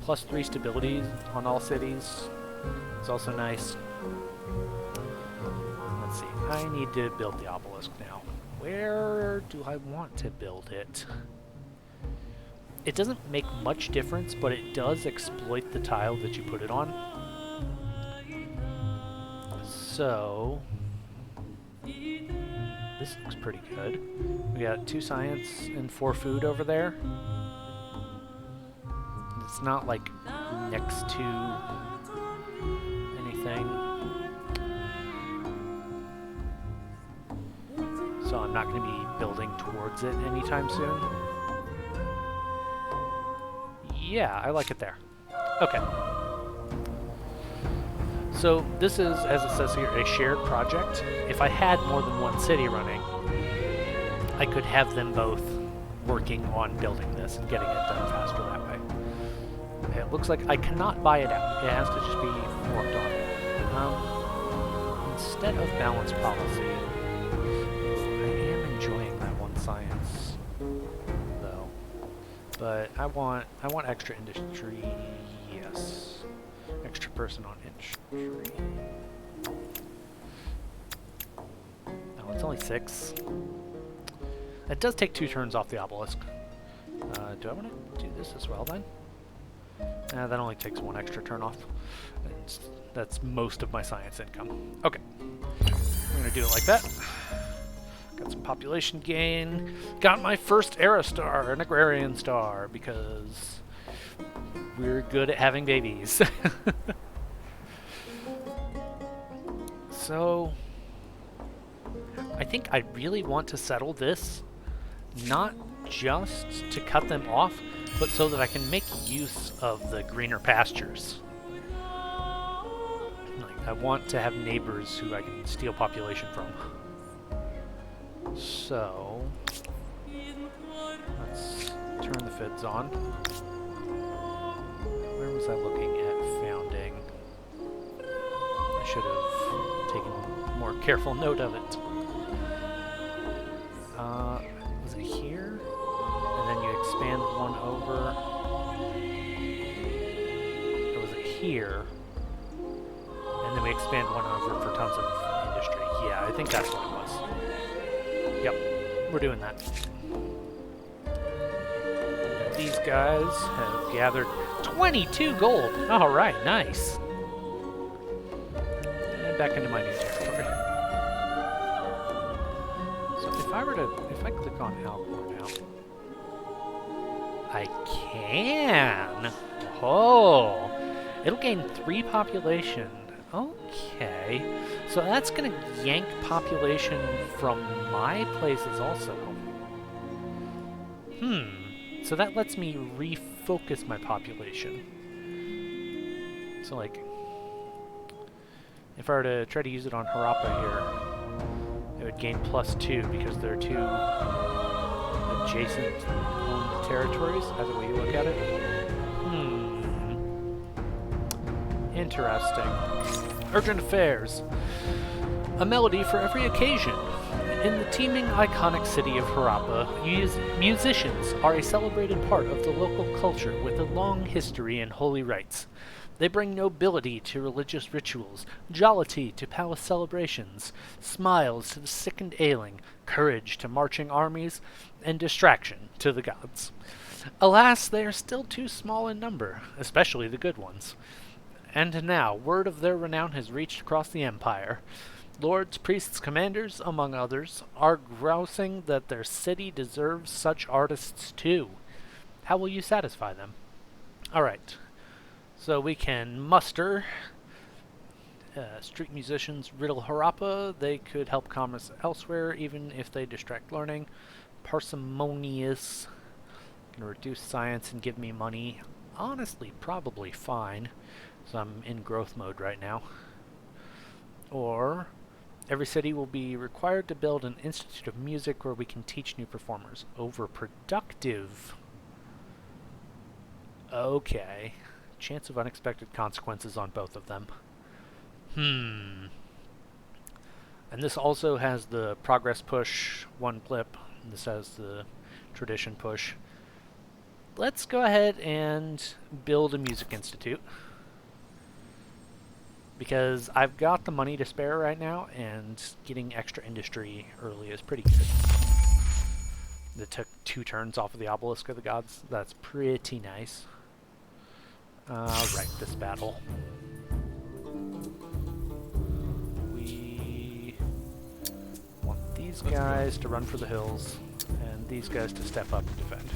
+3 stability on all cities. It's also nice. Let's see. I need to build the obelisk now. Where do I want to build it? It doesn't make much difference, but it does exploit the tile that you put it on. So, this looks pretty good. We got 2 science and 4 food over there. It's not like next to anything. So I'm not going to be building towards it anytime soon. Yeah, I like it there. Okay. So this is, as it says here, a shared project. If I had more than one city running, I could have them both working on building this and getting it done faster that way. Okay, it looks like I cannot buy it out. It has to just be worked on. Instead of balance policy, I am enjoying that one science, though. But I want extra industry. Yes, extra person on industry. Oh, it's only 6. It does take 2 turns off the obelisk. Do I want to do this as well then? That only takes 1 extra turn off. That's most of my science income. Okay, we're gonna do it like that. Got some population gain. Got my first era star, an agrarian star, because we're good at having babies. So, I think I really want to settle this, not just to cut them off, but so that I can make use of the greener pastures. Like, I want to have neighbors who I can steal population from. So, let's turn the FIDs on. Where was I looking at founding? I should have taken more careful note of it. Was it here? And then you expand one over. Or was it here? And then we expand one over for tons of industry. Yeah, I think that's what it was. Yep, we're doing that. And these guys have gathered 22 gold. All right, nice. And back into my new territory. So if I click on Alcor now, I can. Oh, it'll gain 3 population. Okay, so that's gonna yank population from my places also. So that lets me refocus my population. So like, if I were to try to use it on Harappa here, it would gain +2 because there are 2 adjacent owned territories, as the way you look at it. Interesting. Urgent affairs. A melody for every occasion. In the teeming, iconic city of Harappa, musicians are a celebrated part of the local culture with a long history and holy rites. They bring nobility to religious rituals, jollity to palace celebrations, smiles to the sick and ailing, courage to marching armies, and distraction to the gods. Alas, they are still too small in number, especially the good ones. And now, word of their renown has reached across the empire. Lords, priests, commanders, among others, are grousing that their city deserves such artists too. How will you satisfy them? Alright, so we can muster street musicians riddle Harappa. They could help commerce elsewhere, even if they distract learning. Parsimonious, can reduce science and give me money. Honestly, probably fine. So I'm in growth mode right now. Or, every city will be required to build an institute of music where we can teach new performers. Overproductive. Okay. Chance of unexpected consequences on both of them. And this also has the progress push, 1 clip. This has the tradition push. let's go ahead and build a music institute. Because I've got the money to spare right now, and getting extra industry early is pretty good. That took 2 turns off of the Obelisk of the Gods. That's pretty nice. Right, this battle. We want these guys to run for the hills, and these guys to step up and defend.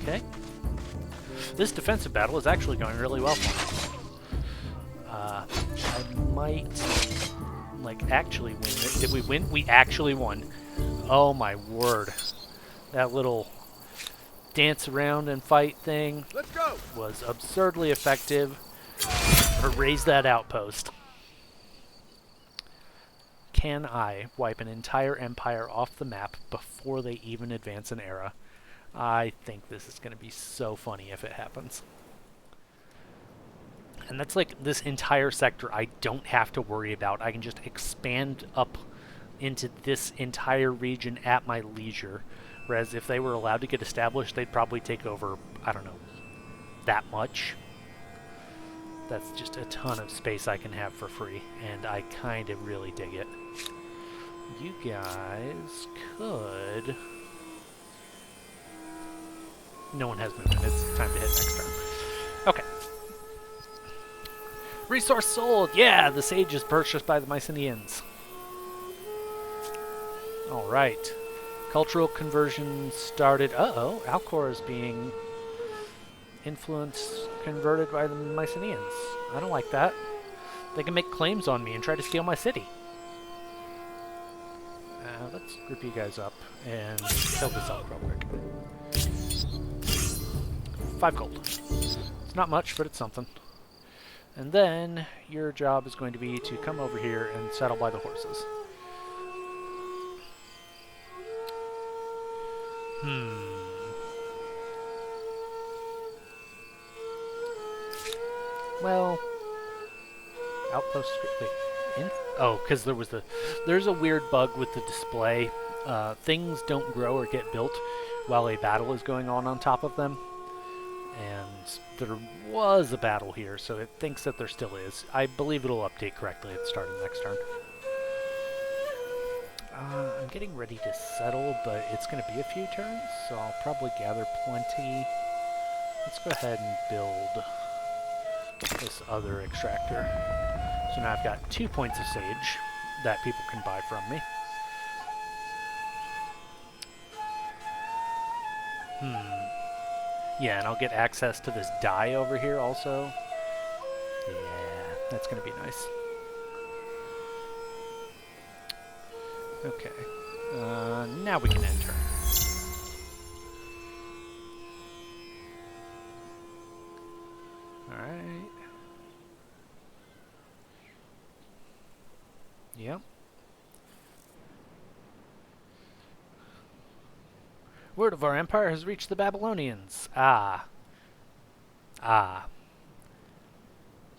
Okay. This defensive battle is actually going really well for me. I might, like, actually win it. Did we win? We actually won. Oh my word. That little dance around and fight thing Let's go. was absurdly effective. Or raise that outpost. Can I wipe an entire empire off the map before they even advance an era? I think this is going to be so funny if it happens. And that's like this entire sector I don't have to worry about. I can just expand up into this entire region at my leisure. Whereas if they were allowed to get established, they'd probably take over, I don't know, that much. That's just a ton of space I can have for free, and I kind of really dig it. You guys could... No one has movement. It's time to hit next turn. Okay. Resource sold! Yeah, the sage is purchased by the Mycenaeans. Alright. Cultural conversion started. Uh-oh, Alcor is being converted by the Mycenaeans. I don't like that. They can make claims on me and try to steal my city. Let's group you guys up and kill this elk real quick. 5 gold. It's not much, but it's something. And then your job is going to be to come over here and settle by the horses. Well, outpost. Wait, oh, because there's a weird bug with the display. Things don't grow or get built while a battle is going on top of them. And there was a battle here, so it thinks that there still is. I believe it'll update correctly at the start of the next turn. I'm getting ready to settle, but it's going to be a few turns, so I'll probably gather plenty. Let's go ahead and build this other extractor. So now I've got 2 points of sage that people can buy from me. Yeah, and I'll get access to this dye over here also. Yeah, that's going to be nice. Okay. Now we can enter. Alright. Yep. Word of our empire has reached the Babylonians. Ah.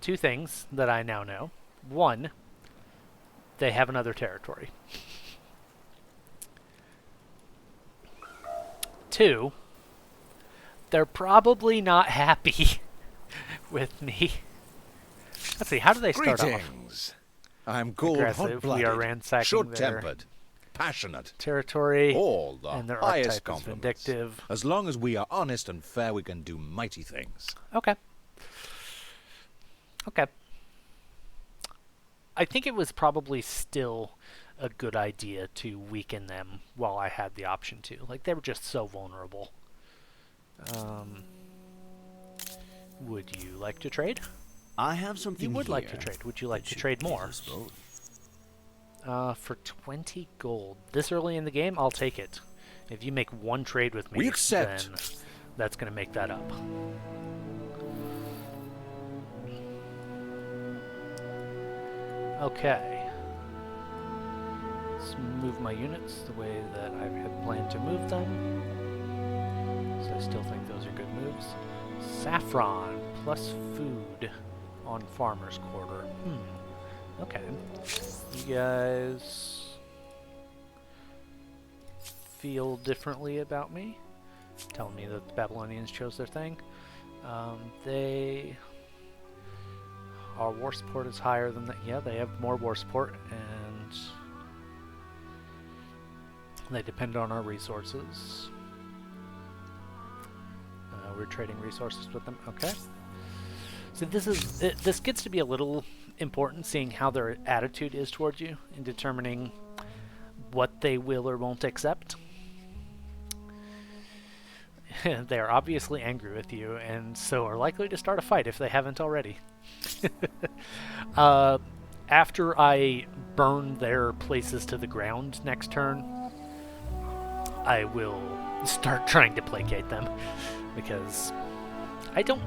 2 things that I now know. 1, they have another territory. 2, they're probably not happy with me. Let's see, how do they start Greetings. I'm off? cold, Aggressive. hot-blooded, We are ransacking short-tempered, passionate, territory, all the and their highest archetype is compliments. vindictive. As long as we are honest and fair, we can do mighty things. Okay. Okay. I think it was probably still a good idea to weaken them while I had the option to. Like, they were just so vulnerable. Would you like to trade? I have something You would like to here trade. Would you like that to should trade please more? us both. For 20 gold. This early in the game, I'll take it. If you make 1 trade with me, We accept. then that's going to make that up. Okay. Let's move my units the way that I had planned to move them. So I still think those are good moves. Saffron plus food on farmer's quarter. Okay. You guys feel differently about me, telling me that the Babylonians chose their thing. Our war support is higher than that. Yeah, they have more war support, and they depend on our resources. We're trading resources with them. Okay. So this gets to be a little important, seeing how their attitude is towards you in determining what they will or won't accept. They are obviously angry with you, and so are likely to start a fight if they haven't already. After I burn their places to the ground next turn, I will start trying to placate them, because I don't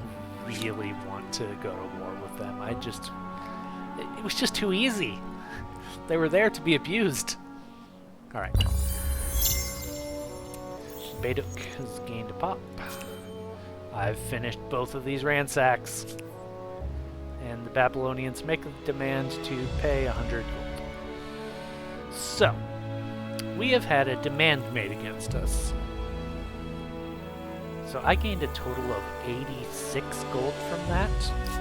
really want to go to war with them. It was just too easy. They were there to be abused. Alright. Baduk has gained a pop. I've finished both of these ransacks. And the Babylonians make a demand to pay 100 gold. So, we have had a demand made against us. So I gained a total of 86 gold from that.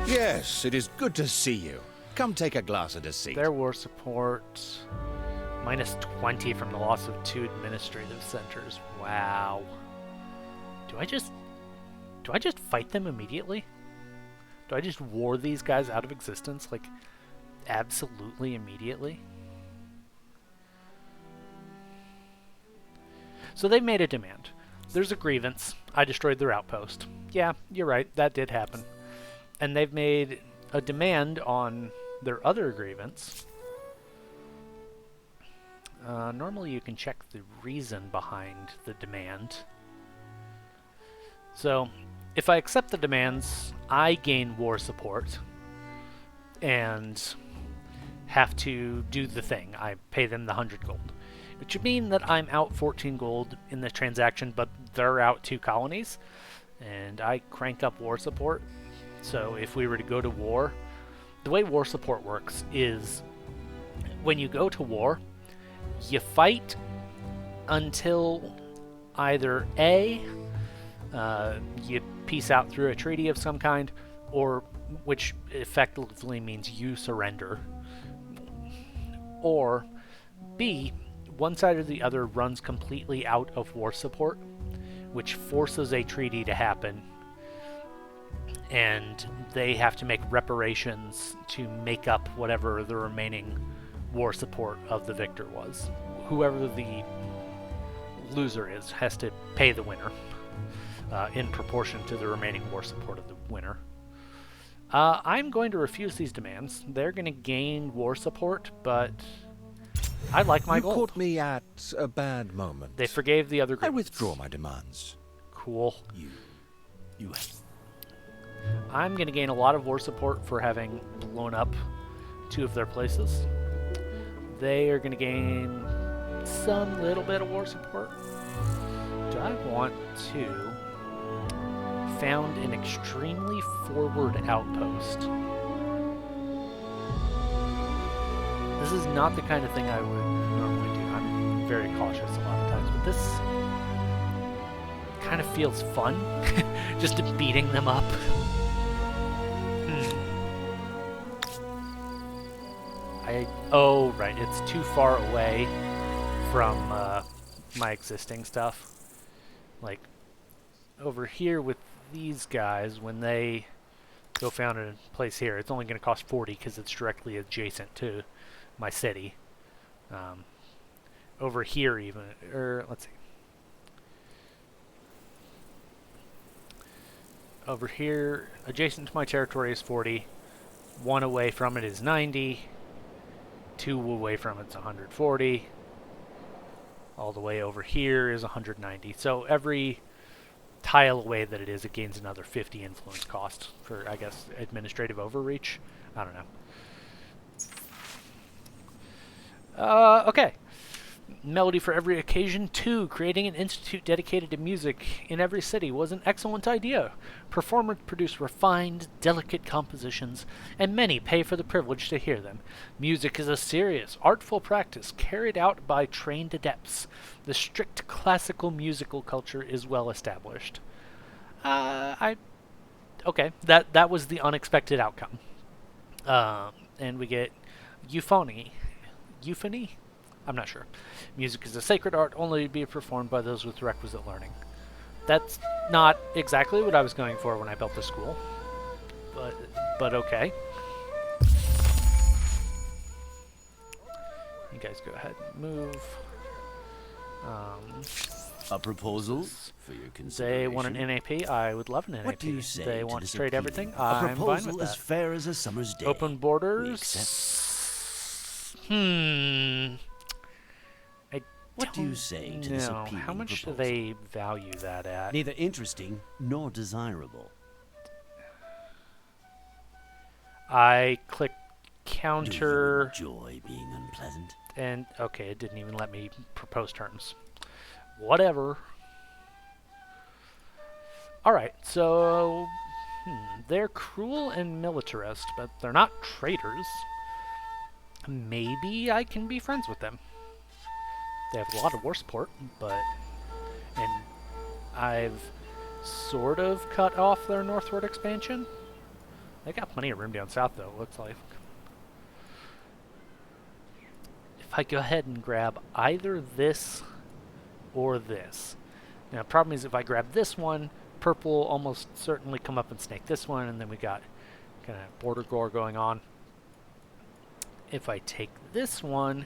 Yes, it is good to see you. Come take a glass at a seat. Their war support, minus 20 from the loss of 2 administrative centers. Wow. Do I just fight them immediately? Do I just war these guys out of existence, like, absolutely immediately? So they made a demand. There's a grievance. I destroyed their outpost. Yeah, you're right, that did happen. And they've made a demand on their other grievance. Normally you can check the reason behind the demand. So, if I accept the demands, I gain war support and have to do the thing. I pay them the 100 gold. Which would mean that I'm out 14 gold in this transaction, but they're out 2 colonies. And I crank up war support. So if we were to go to war, the way war support works is when you go to war, you fight until either A, you peace out through a treaty of some kind, or which effectively means you surrender, or B, one side or the other runs completely out of war support, which forces a treaty to happen, and they have to make reparations to make up whatever the remaining war support of the victor was. Whoever the loser is has to pay the winner in proportion to the remaining war support of the winner. I'm going to refuse these demands. They're going to gain war support, but I like my gold. You caught me at a bad moment. They forgave the other I grievance. withdraw my demands. Cool. You I'm going to gain a lot of war support for having blown up 2 of their places. They are going to gain some little bit of war support. Do I want to found an extremely forward outpost? This is not the kind of thing I would normally do. I'm very cautious a lot of times, but this kind of feels fun. Just beating them up. Oh, right, it's too far away from my existing stuff. Like, over here with these guys, when they go found a place here, it's only going to cost 40 because it's directly adjacent to my city. Over here even, let's see. Over here, adjacent to my territory is 40. 1 away from it is 90. 2 away from it's 140. All the way over here is 190. So every tile away that it is, it gains another 50 influence cost for, I guess, administrative overreach. I don't know. Okay. Melody for every occasion. 2. Creating an institute dedicated to music in every city was an excellent idea. Performers produce refined, delicate compositions, and many pay for the privilege to hear them. Music is a serious, artful practice carried out by trained adepts. The strict classical musical culture is well established. Okay, that was the unexpected outcome. And we get euphony. Euphony? I'm not sure. Music is a sacred art only to be performed by those with requisite learning. That's not exactly what I was going for when I built the school. But okay. You guys go ahead and move. A proposal for your consideration. They want an NAP. I would love an NAP. What do you say They to want this to trade appeal? everything. A I'm fine proposal with as that. fair as a summer's day. Open We borders. What do you say to this appealing How much do proposal? they value that at? Neither interesting nor desirable. I click Do you counter, enjoy being unpleasant? and okay, it didn't even let me propose terms. Whatever. Alright, so they're cruel and militarist, but they're not traitors. Maybe I can be friends with them. They have a lot of war support, and I've sort of cut off their northward expansion. They got plenty of room down south, though, it looks like. If I go ahead and grab either this or this. Now, the problem is if I grab this one, purple will almost certainly come up and snake this one, and then we got kind of border gore going on. If I take this one,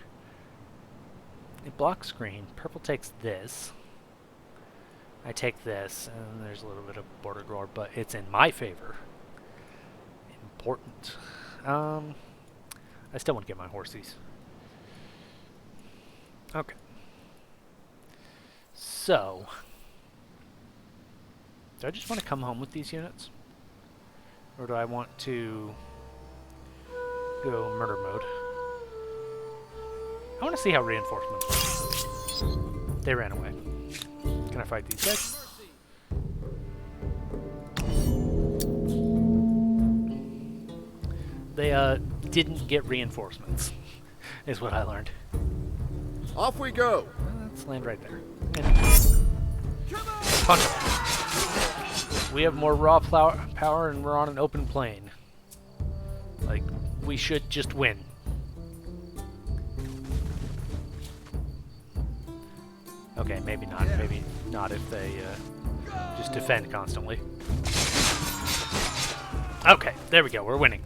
it blocks green. Purple takes this. I take this, and there's a little bit of border gore, but it's in my favor. Important. I still want to get my horsies. Okay. So, do I just want to come home with these units? Or do I want to go murder mode? I want to see how reinforcements work. They ran away. Can I fight these guys? They didn't get reinforcements, is what I learned. Off we go. Let's land right there. And punch. We have more raw power and we're on an open plain. Like, we should just win. Okay, maybe not. Maybe not if they just defend constantly. Okay, there we go. We're winning.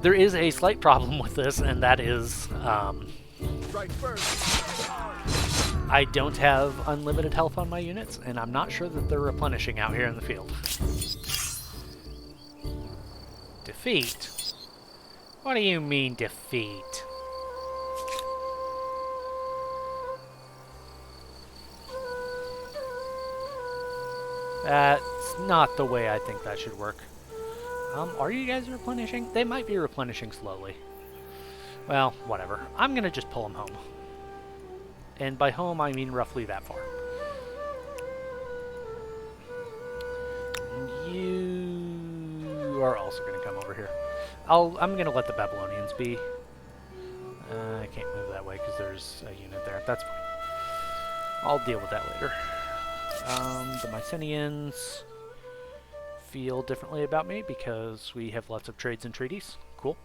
There is a slight problem with this, and that is Strike first. I don't have unlimited health on my units, and I'm not sure that they're replenishing out here in the field. Defeat? What do you mean, defeat? That's not the way I think that should work. Are you guys replenishing? They might be replenishing slowly. Well, whatever. I'm gonna just pull them home. And by home, I mean roughly that far. You are also gonna come over here. I'm gonna let the Babylonians be. I can't move that way because there's a unit there. That's fine. I'll deal with that later. The Mycenaeans feel differently about me because we have lots of trades and treaties. Cool.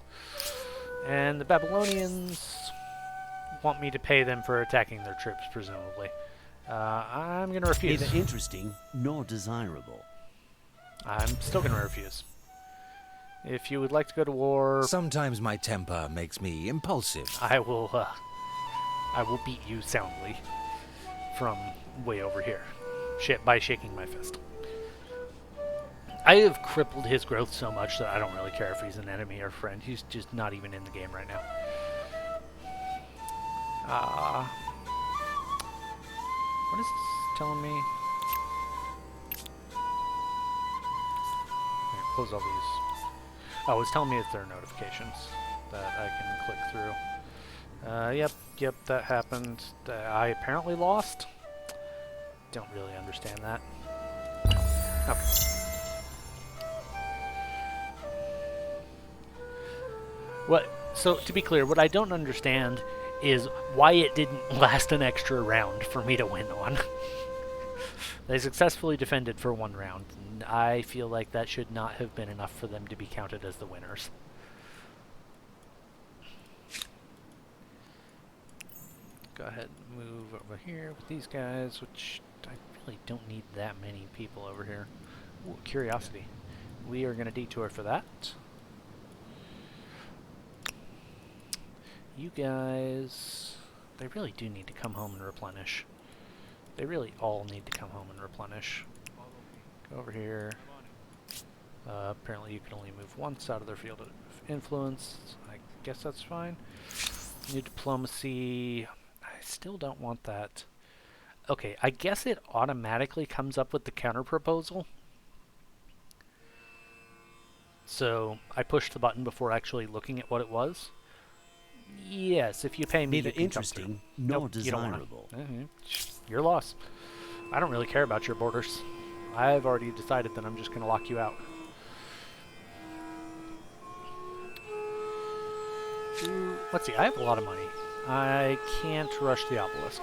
And the Babylonians want me to pay them for attacking their troops, presumably. I'm going to refuse. Neither interesting nor desirable. I'm still going to refuse. If you would like to go to war, Sometimes my temper makes me impulsive. I will beat you soundly from way over here. By shaking my fist. I have crippled his growth so much that I don't really care if he's an enemy or friend. He's just not even in the game right now. What is this telling me? Here, close all these. Oh, it's telling me it's their notifications that I can click through. Yep, that happened. I apparently lost. Don't really understand that. Okay. So, to be clear, what I don't understand is why it didn't last an extra round for me to win on. They successfully defended for 1 round, and I feel like that should not have been enough for them to be counted as the winners. Go ahead and move over here with these guys, which I really don't need that many people over here. Ooh, curiosity. We are going to detour for that. You guys, they really do need to come home and replenish. They really all need to come home and replenish. Go over here. Apparently you can only move once out of their field of influence. I guess that's fine. New diplomacy. I still don't want that. Okay, I guess it automatically comes up with the counter proposal. So I pushed the button before actually looking at what it was. Yes, if you pay me, Neither you can interesting come nor nope, desirable. Your loss. I don't really care about your borders. I've already decided that I'm just going to lock you out. Let's see, I have a lot of money. I can't rush the obelisk.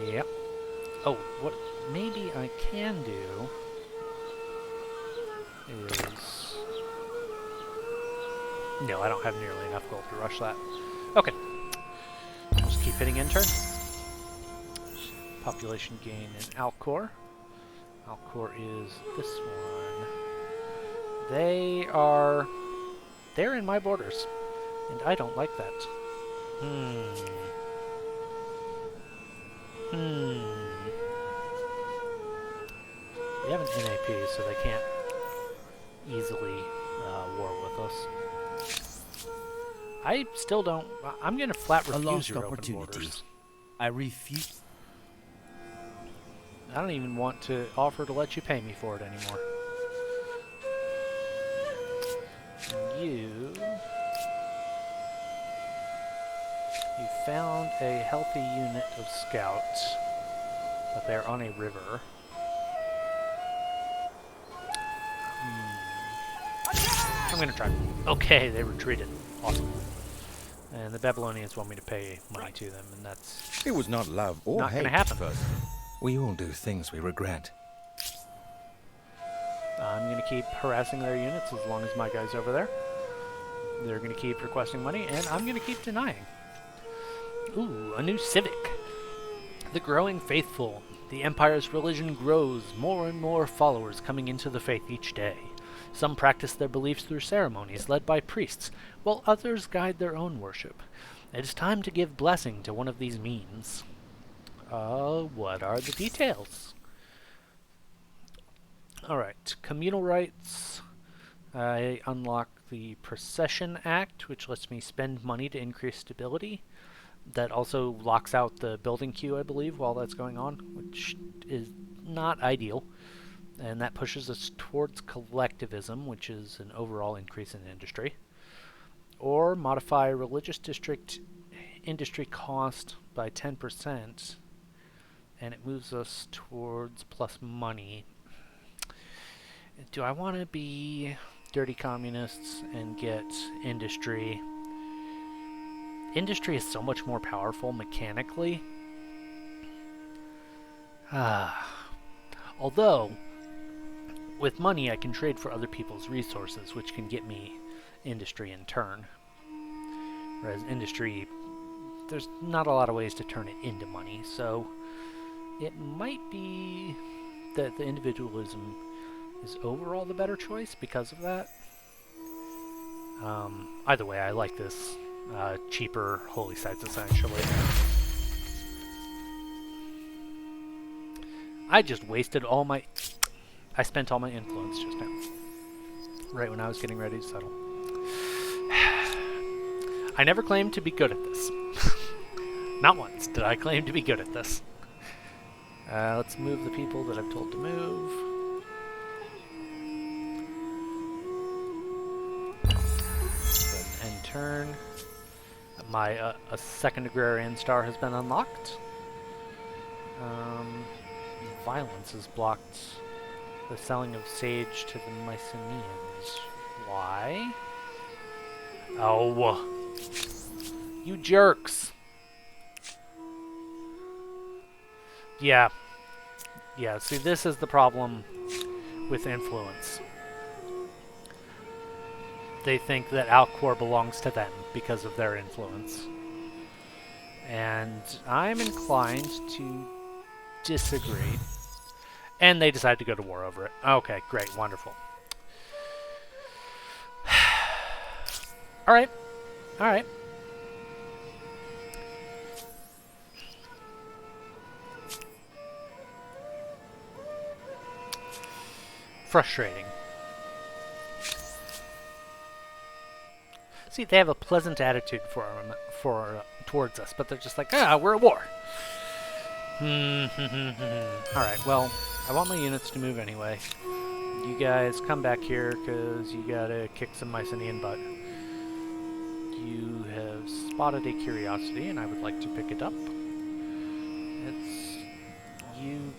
Yep. Oh, what maybe I can do is... No, I don't have nearly enough gold to rush that. Okay. Just keep hitting enter. Population gain in Alcor. Alcor is this one. They're in my borders, and I don't like that. They have an NAP, so they can't easily war with us. I still don't... I'm going to flat refuse your open borders. I refuse. I don't even want to offer to let you pay me for it anymore. You found a healthy unit of scouts, but they're on a river. I'm gonna try. Okay, they retreated. Awesome. And the Babylonians want me to pay money to them, and that's It was not love or not hate gonna happen. first. We all do things we regret. I'm gonna keep harassing their units as long as my guy's over there. They're gonna keep requesting money, and I'm gonna keep denying. Ooh, a new civic. The growing faithful. The Empire's religion grows, more and more followers coming into the faith each day. Some practice their beliefs through ceremonies led by priests, while others guide their own worship. It is time to give blessing to one of these means. What are the details? Alright, communal rights. I unlock the Procession Act, which lets me spend money to increase stability. That also locks out the building queue, I believe, while that's going on, which is not ideal. And that pushes us towards collectivism, which is an overall increase in industry. Or modify religious district industry cost by 10%, and it moves us towards plus money. Do I want to be dirty communists and get industry? Industry is so much more powerful mechanically. Although, with money I can trade for other people's resources, which can get me industry in turn. Whereas industry, there's not a lot of ways to turn it into money, so it might be that the individualism is overall the better choice because of that. Either way, I like this. Cheaper holy sites, essentially. I just wasted all my... I spent all my influence just now. Right when I was getting ready to settle. I never claimed to be good at this. Not once did I claim to be good at this. Let's move the people that I've told to move. turn. My a second agrarian star has been unlocked. Violence has blocked the selling of sage to the Mycenaeans. Why? Oh, you jerks! Yeah. Yeah, see, this is the problem with influence. They think that Alcor belongs to them because of their influence. And I'm inclined to disagree. And they decide to go to war over it. Okay, great, wonderful. Alright. Alright. Frustrating. See, they have a pleasant attitude towards us, but they're just like, we're at war. Alright, well, I want my units to move anyway. You guys come back here, because you gotta kick some Mycenaean butt. You have spotted a curiosity, and I would like to pick it up. It's... you...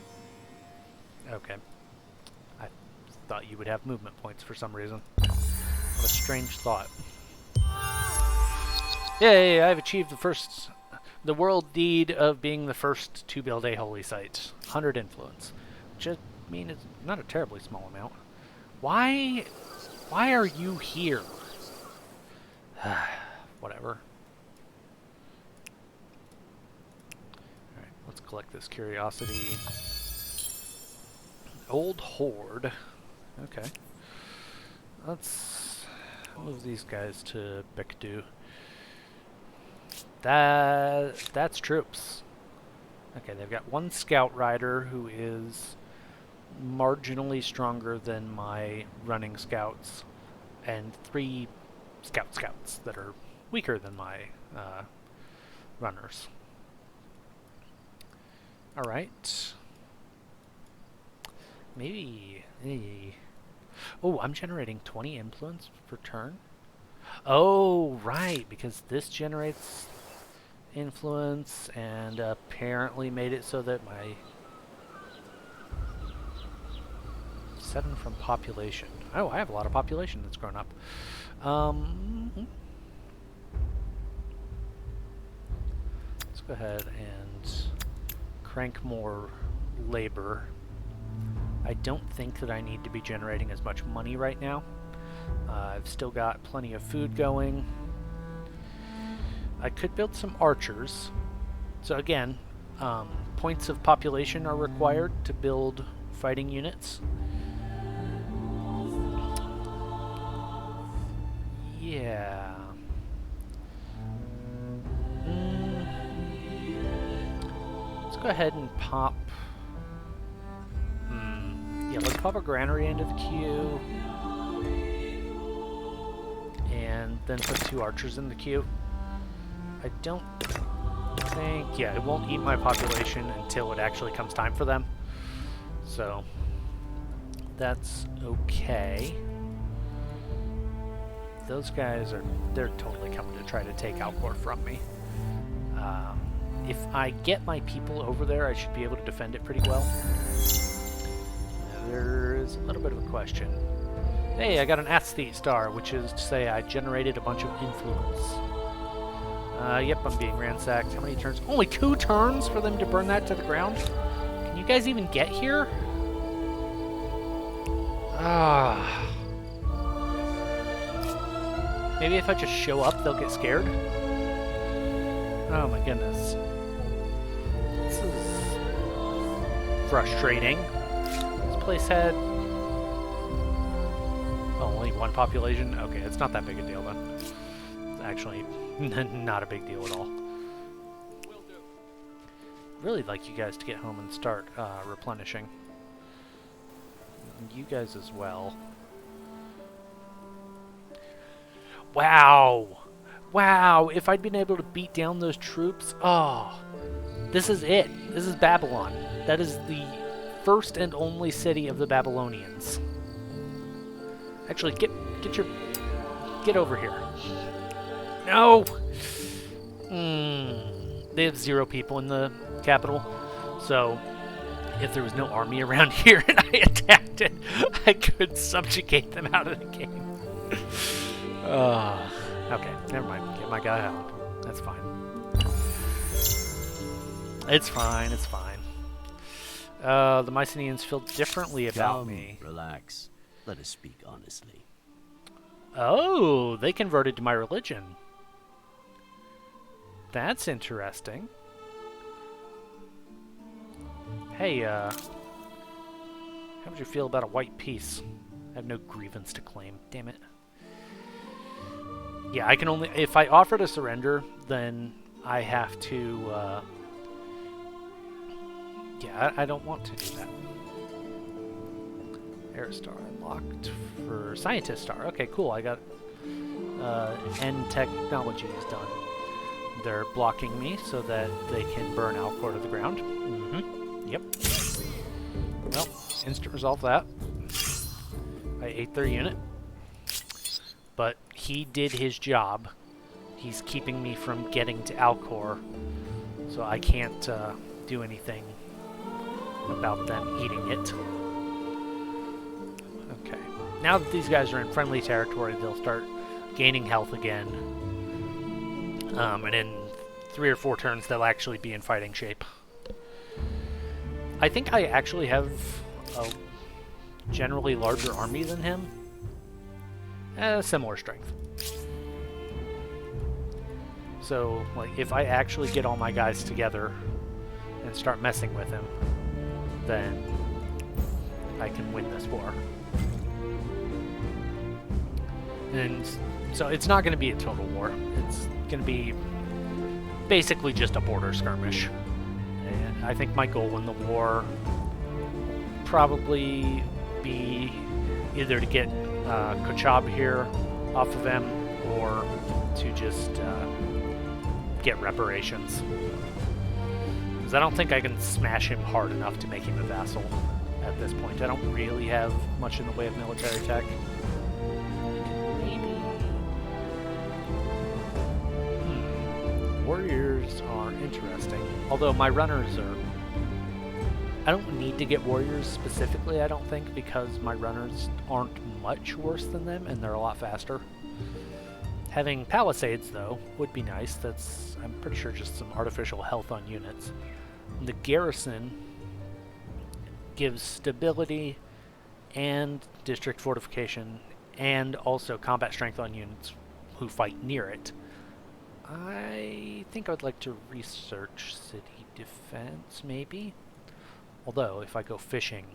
Okay. I thought you would have movement points for some reason. What a strange thought. Yay, I've achieved the world deed of being the first to build a holy site. 100 influence. Which I mean, it's not a terribly small amount. Why are you here? Whatever. Alright, let's collect this curiosity. Old Horde. Okay. Let's move these guys to Bikdu. That's troops. Okay, they've got one scout rider who is marginally stronger than my running scouts, and 3 scouts that are weaker than my runners. Alright. Maybe... Oh, I'm generating 20 influence per turn? Oh, right, because this generates influence and apparently made it so that my 7 from population. Oh, I have a lot of population that's grown up. Let's go ahead and crank more labor. I don't think that I need to be generating as much money right now. I've still got plenty of food going. I could build some archers. So again, points of population are required to build fighting units. Yeah. Let's go ahead and pop... Yeah, let's pop a granary into the queue. And then put 2 archers in the queue. I don't think... Yeah, it won't eat my population until it actually comes time for them. So, that's okay. Those guys are... they're totally coming to try to take Alcor from me. If I get my people over there, I should be able to defend it pretty well. There's a little bit of a question. Hey, I got an aesthete star, which is to say I generated a bunch of influence. Yep, I'm being ransacked. How many turns? Only 2 turns for them to burn that to the ground? Can you guys even get here? Maybe if I just show up, they'll get scared? Oh my goodness. This is frustrating. This place had... oh, only 1 population? Okay, it's not that big a deal then. It's actually not a big deal at all. Really like you guys to get home and start replenishing. You guys as well. Wow! Wow! If I'd been able to beat down those troops... oh! This is it! This is Babylon. That is the first and only city of the Babylonians. Actually, get over here. No! They have 0 people in the capital, so if there was no army around here and I attacked it, I could subjugate them out of the game. Okay, never mind. Get my guy out. That's fine. It's fine, it's fine. The Mycenaeans feel differently about me. Relax. Let us speak honestly. Oh, they converted to my religion. That's interesting. Hey, how would you feel about a white peace? I have no grievance to claim. Damn it. Yeah, I can only... If I offer to surrender, then I have to... yeah, I don't want to do that. Aerostar unlocked for Scientist Star. Okay, cool. I got... End technology is done. They're blocking me so that they can burn Alcor to the ground. Yep. Well, instant resolve that. I ate their unit. But he did his job. He's keeping me from getting to Alcor, so I can't do anything about them eating it. Okay. Now that these guys are in friendly territory, they'll start gaining health again. And in 3 or 4 turns, they'll actually be in fighting shape. I think I actually have a generally larger army than him. Similar strength. So, like, if I actually get all my guys together and start messing with him, then I can win this war. And so it's not going to be a total war. It's going to be basically just a border skirmish. And I think my goal in the war probably be either to get Kochab here off of him or to just get reparations. Because I don't think I can smash him hard enough to make him a vassal at this point. I don't really have much in the way of military tech. Maybe. Warriors are interesting. Although my runners are... I don't need to get warriors specifically, I don't think, because my runners aren't much worse than them and they're a lot faster. Having palisades, though, would be nice. That's, I'm pretty sure, just some artificial health on units. The garrison gives stability and district fortification and also combat strength on units who fight near it. I think I would like to research city defense, maybe? Although, if I go fishing,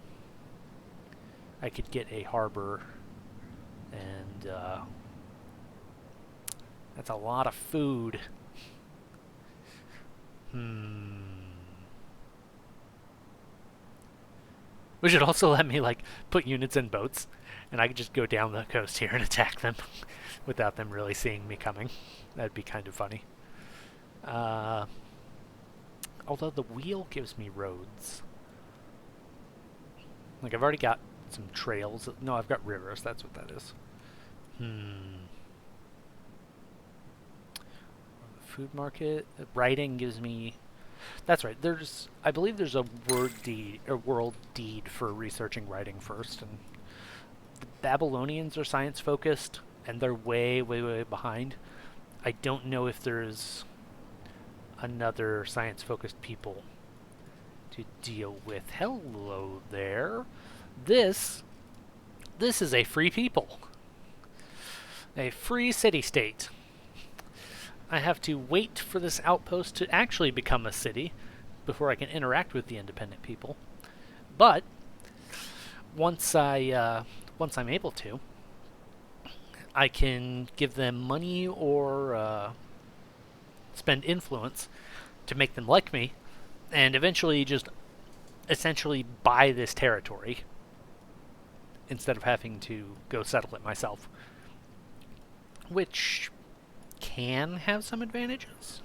I could get a harbor, and that's a lot of food. Which should also let me, like, put units in boats, and I could just go down the coast here and attack them without them really seeing me coming. That'd be kind of funny. Although the wheel gives me roads. Like, I've already got some trails. No, I've got rivers. That's what that is. Food market. Writing gives me... That's right. There's... I believe there's a world deed for researching writing first. And the Babylonians are science-focused, and they're way, way, way behind. I don't know if there's another science-focused people to deal with. Hello there. This is a free people. A free city-state. I have to wait for this outpost to actually become a city before I can interact with the independent people. But once I'm able to, I can give them money or spend influence to make them like me, and eventually just essentially buy this territory instead of having to go settle it myself. Which can have some advantages.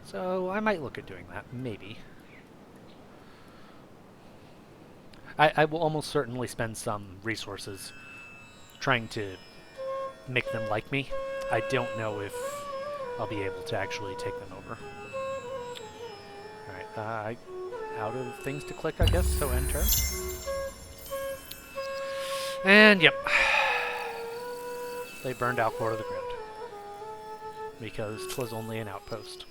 So I might look at doing that, maybe. I will almost certainly spend some resources trying to make them like me. I don't know if I'll be able to actually take them over. Alright, out of things to click, I guess, so end turn. And, yep. They burned Alcor to the ground. Because 'twas only an outpost.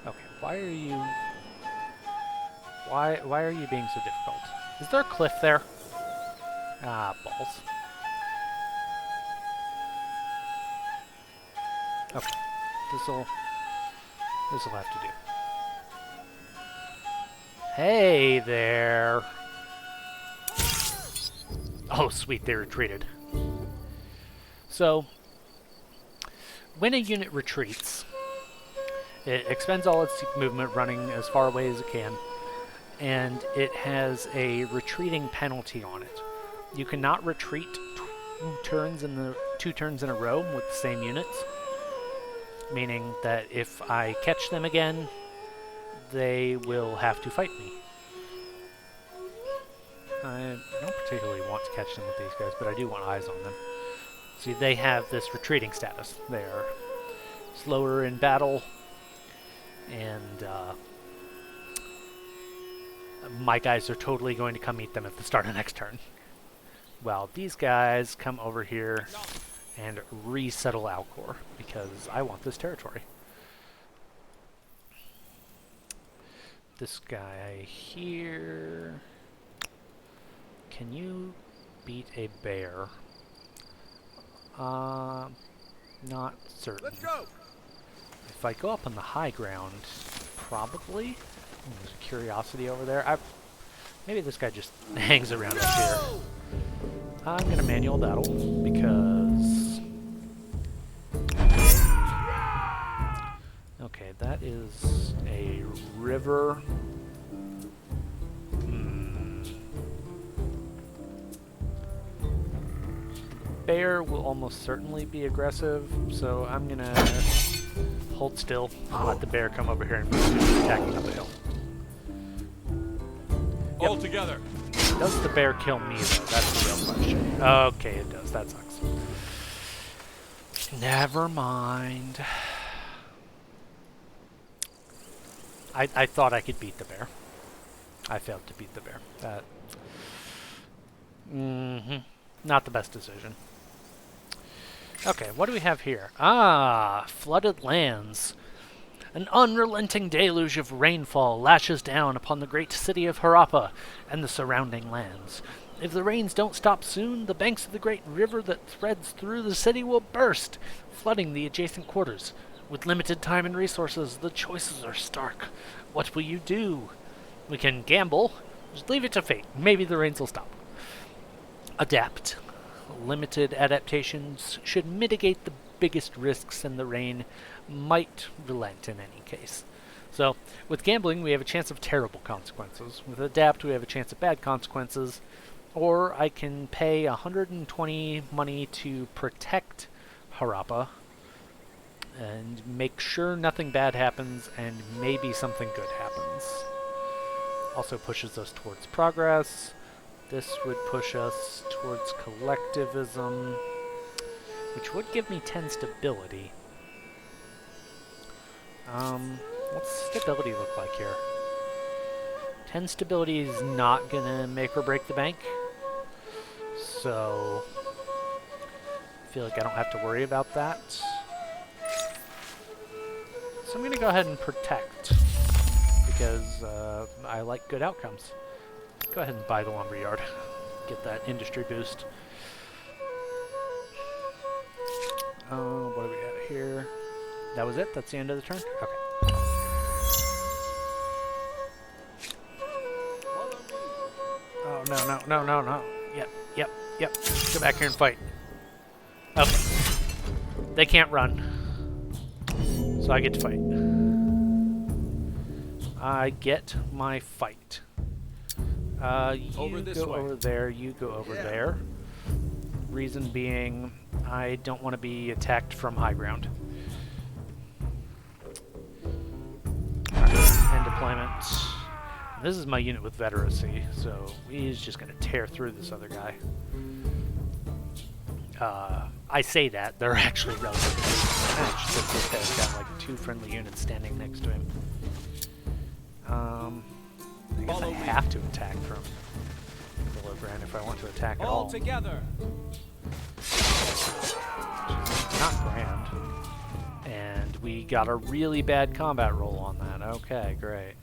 Okay, why are you... Why are you being so difficult? Is there a cliff there? Ah, balls. Okay, this'll have to do. Hey there! Oh, sweet, they retreated. So, when a unit retreats, it expends all its movement running as far away as it can, and it has a retreating penalty on it. You cannot retreat two turns in a row with the same units, meaning that if I catch them again, they will have to fight me. I don't particularly want to catch them with these guys, but I do want eyes on them. See, they have this retreating status. They are slower in battle, and my guys are totally going to come meet them at the start of next turn. Well, these guys come over here and resettle Alcor, because I want this territory. This guy here... Can you beat a bear? Not certain. Let's go. If I go up on the high ground, probably. Oh, there's a curiosity over there. Maybe this guy just hangs around up here. I'm gonna manual battle because... Okay, that is a river. Bear will almost certainly be aggressive, so I'm gonna hold still and let the bear come over here and continue attacking up the hill. Yep. All together. Does the bear kill me, though? That's the real question. Okay, it does. That sucks. Never mind. I thought I could beat the bear. I failed to beat the bear. That... Not the best decision. Okay, what do we have here? Ah, flooded lands. An unrelenting deluge of rainfall lashes down upon the great city of Harappa and the surrounding lands. If the rains don't stop soon, the banks of the great river that threads through the city will burst, flooding the adjacent quarters. With limited time and resources, the choices are stark. What will you do? We can gamble. Just leave it to fate. Maybe the rains will stop. Adapt. Limited adaptations should mitigate the biggest risks, and the rain might relent in any case. So, with gambling, we have a chance of terrible consequences. With adapt, we have a chance of bad consequences. Or I can pay 120 money to protect Harappa and make sure nothing bad happens and maybe something good happens. Also pushes us towards progress. This would push us towards collectivism, which would give me 10 stability. What's stability look like here? 10 stability is not gonna make or break the bank, so I feel like I don't have to worry about that. So I'm gonna go ahead and protect, because I like good outcomes. Go ahead and buy the lumberyard. Get that industry boost. What do we got here? That was it? That's the end of the turn? Okay. Oh, no. Yep. Go back here and fight. Okay. They can't run. So I get to fight. I get my fight. You go over there, you go over there. Reason being, I don't want to be attacked from high ground. End deployment. This is my unit with veteracy, so he's just going to tear through this other guy. I say that, they're actually relatively matched, since this guy's got like 2 friendly units standing next to him. I guess I have to attack from below ground if I want to attack at all. Together. Not grand. And we got a really bad combat roll on that. Okay, great.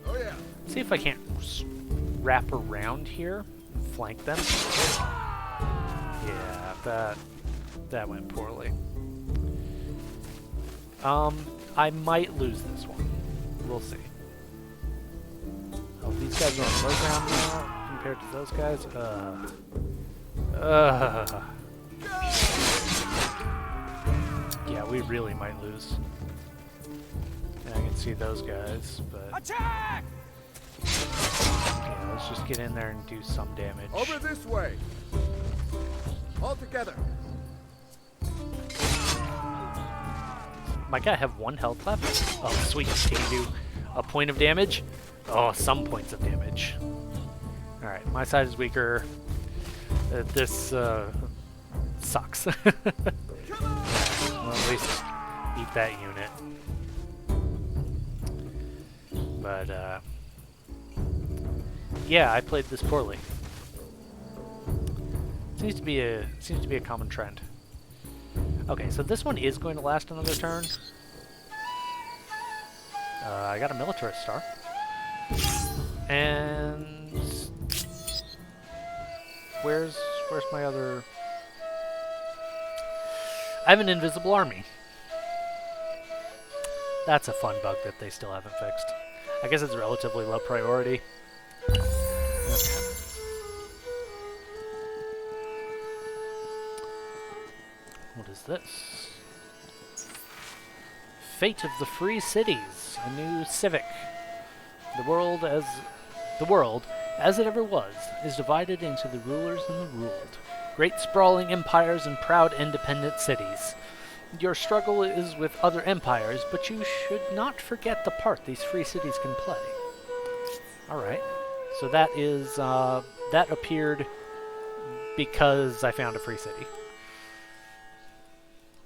Oh yeah. See if I can't wrap around here, flank them. Yeah, that went poorly. I might lose this one. We'll see. Oh, these guys are on low ground now compared to those guys. Yeah, we really might lose. And I can see those guys, but Attack! yeah, let's just get in there and do some damage. Over this way. All together. My guy have 1 health left. Oh, sweet. He can do a point of damage. Oh, some points of damage. Alright, my side is weaker. This sucks. Well, at least beat that unit. But, yeah, I played this poorly. Seems to be a common trend. Okay, so this one is going to last another turn. I got a militarist star. And where's my other? I have an invisible army. That's a fun bug that they still haven't fixed. I guess it's relatively low priority. Okay. What is this? Fate of the Free Cities, a new civic. The world, as it ever was, is divided into the rulers and the ruled. Great sprawling empires and proud independent cities. Your struggle is with other empires, but you should not forget the part these free cities can play. Alright, so that is, that appeared because I found a free city.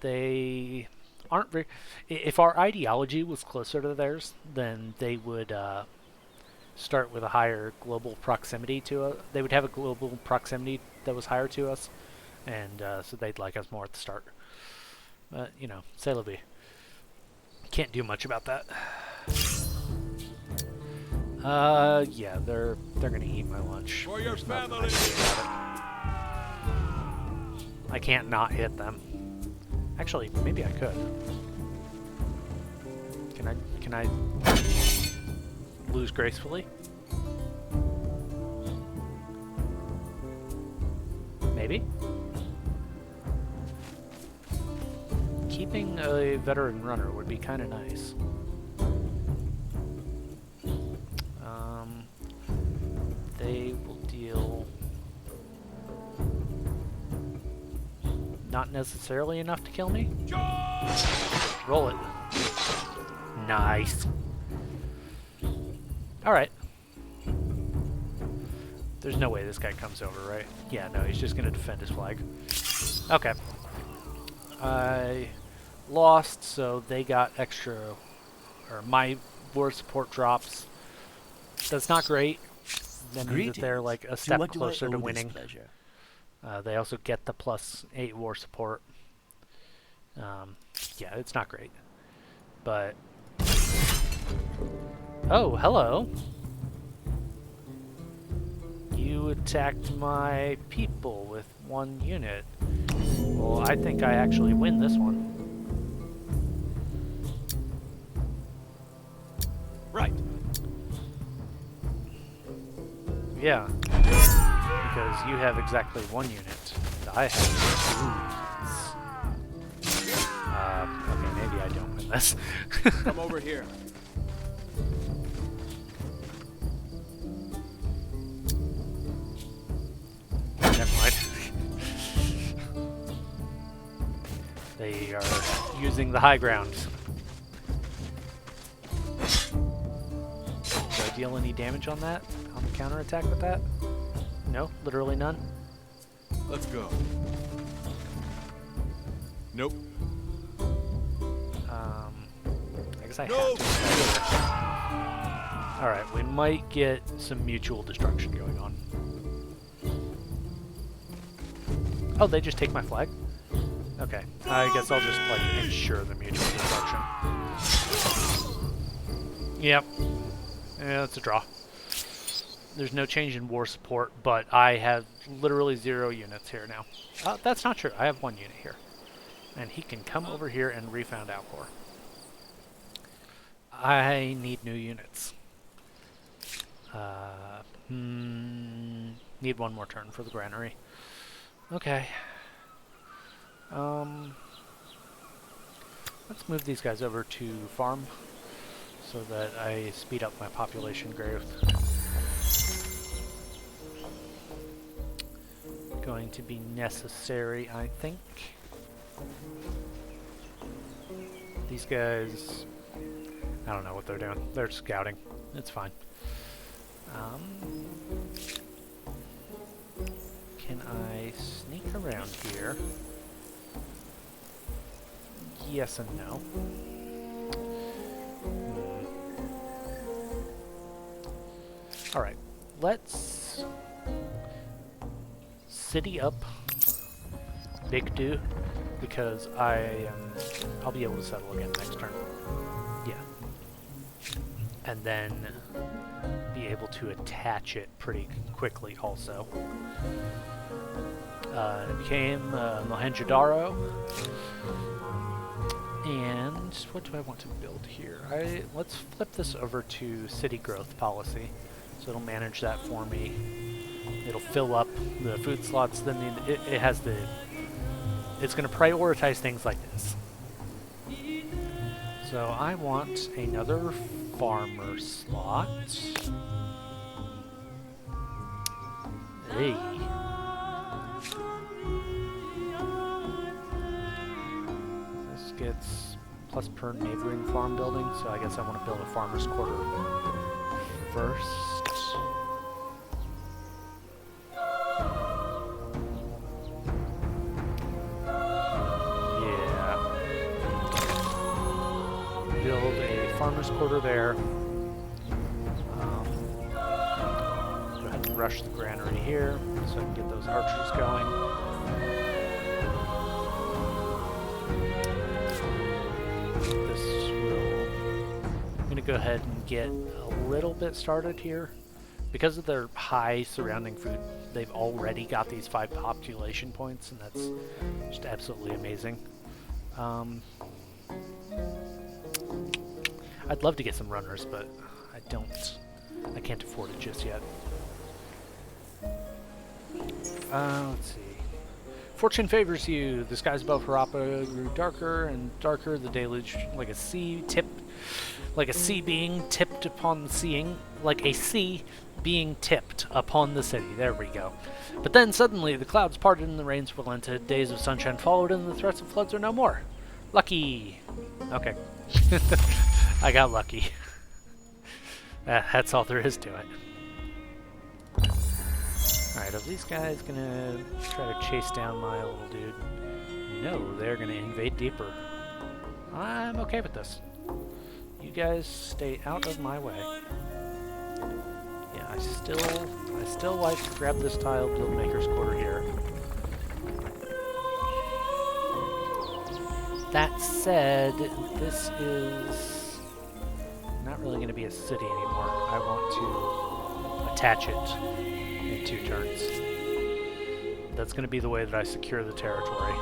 They aren't very... If our ideology was closer to theirs, then they would start with a higher global proximity to us. They would have a global proximity that was higher to us, and so they'd like us more at the start. But, you know, c'est la vie. Can't do much about that. Yeah, they're gonna eat my lunch. For your There's nothing I family. can do about it. I can't not hit them. Actually, maybe I could. Can I lose gracefully? Maybe? Keeping a veteran runner would be kind of nice. They will deal... Not necessarily enough to kill me. Roll it. Nice. Alright. There's no way this guy comes over, right? Yeah, no, he's just gonna defend his flag. Okay. I lost, so they got extra... Or my war support drops. That's not great. That means that they're like a step closer to winning. They also get the +8 war support. Yeah, it's not great. But... Oh, hello! You attacked my people with 1 unit. Well, I think I actually win this one. Right. Yeah. Because you have exactly 1 unit. And I have 2 units. Okay, maybe I don't win this. Come over here. Never mind. They are using the high ground. Do I deal any damage on that? On the counterattack with that? No, literally none. Let's go. Nope. I guess I No. have to. Alright, we might get some mutual destruction going on. Oh, they just take my flag? Okay, I guess I'll just, like, ensure the mutual destruction. Yep. Yeah, it's a draw. There's no change in war support, but I have literally 0 units here now. That's not true. I have 1 unit here. And he can come over here and refound Alcor. I need new units. Need 1 more turn for the granary. Okay. Let's move these guys over to farm so that I speed up my population growth. Going to be necessary, I think. These guys, I don't know what they're doing. They're scouting. It's fine. Can I sneak around here? Yes and no. Alright, let's city up Big Do, because I'll be able to settle again next turn. Yeah. And then be able to attach it pretty quickly also. It became Mohenjo-Daro. And what do I want to build here? Let's flip this over to city growth policy. So it'll manage that for me. It'll fill up the food slots. Then it has the... It's going to prioritize things like this. So I want another farmer slot. Hey. This gets plus per neighboring farm building, so I guess I want to build a farmer's quarter first. Farmer's quarter there. Go ahead and rush the granary here so I can get those archers going. I'm going to go ahead and get a little bit started here. Because of their high surrounding food, they've already got these 5 population points, and that's just absolutely amazing. I'd love to get some runners, but I can't afford it just yet. Let's see. Fortune favors you. The skies above Harappa grew darker and darker. The deluge, like a sea being tipped upon the seeing, like a sea being tipped upon the city. There we go. But then suddenly the clouds parted and the rains relented. Days of sunshine followed, and the threats of floods are no more. Lucky. Okay. I got lucky. That's all there is to it. Alright, are these guys gonna try to chase down my little dude? No, they're gonna invade deeper. I'm okay with this. You guys stay out of my way. Yeah, I still like to grab this tile, build Maker's Quarter here. That said, this is not really going to be a city anymore. I want to attach it in 2 turns. That's going to be the way that I secure the territory.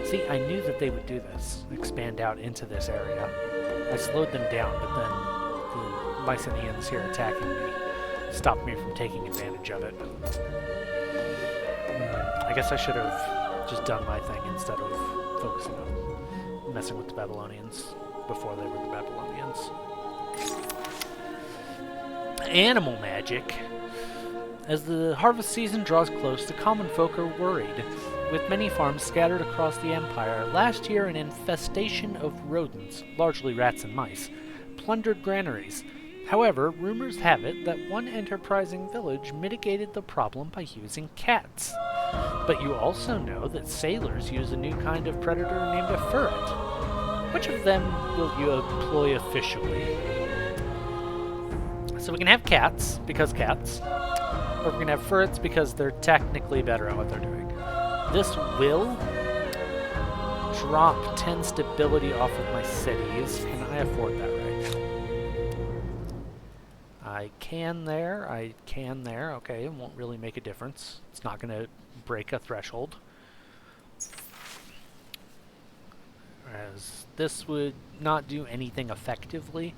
See, I knew that they would do this, expand out into this area. I slowed them down, but then the Mycenaeans here attacking me stopped me from taking advantage of it. I guess I should have just done my thing instead of focusing on messing with the Babylonians before they were the Babylonians. Animal magic. As the harvest season draws close, the common folk are worried. With many farms scattered across the empire, last year an infestation of rodents, largely rats and mice, plundered granaries. However, rumors have it that one enterprising village mitigated the problem by using cats. But you also know that sailors use a new kind of predator named a ferret. Which of them will you employ officially? So we can have cats, because cats. Or we can have ferrets, because they're technically better at what they're doing. This will drop 10 stability off of my cities. Can I afford that right now? I can there. Okay, it won't really make a difference. It's not going to break a threshold. Whereas this would not do anything effectively,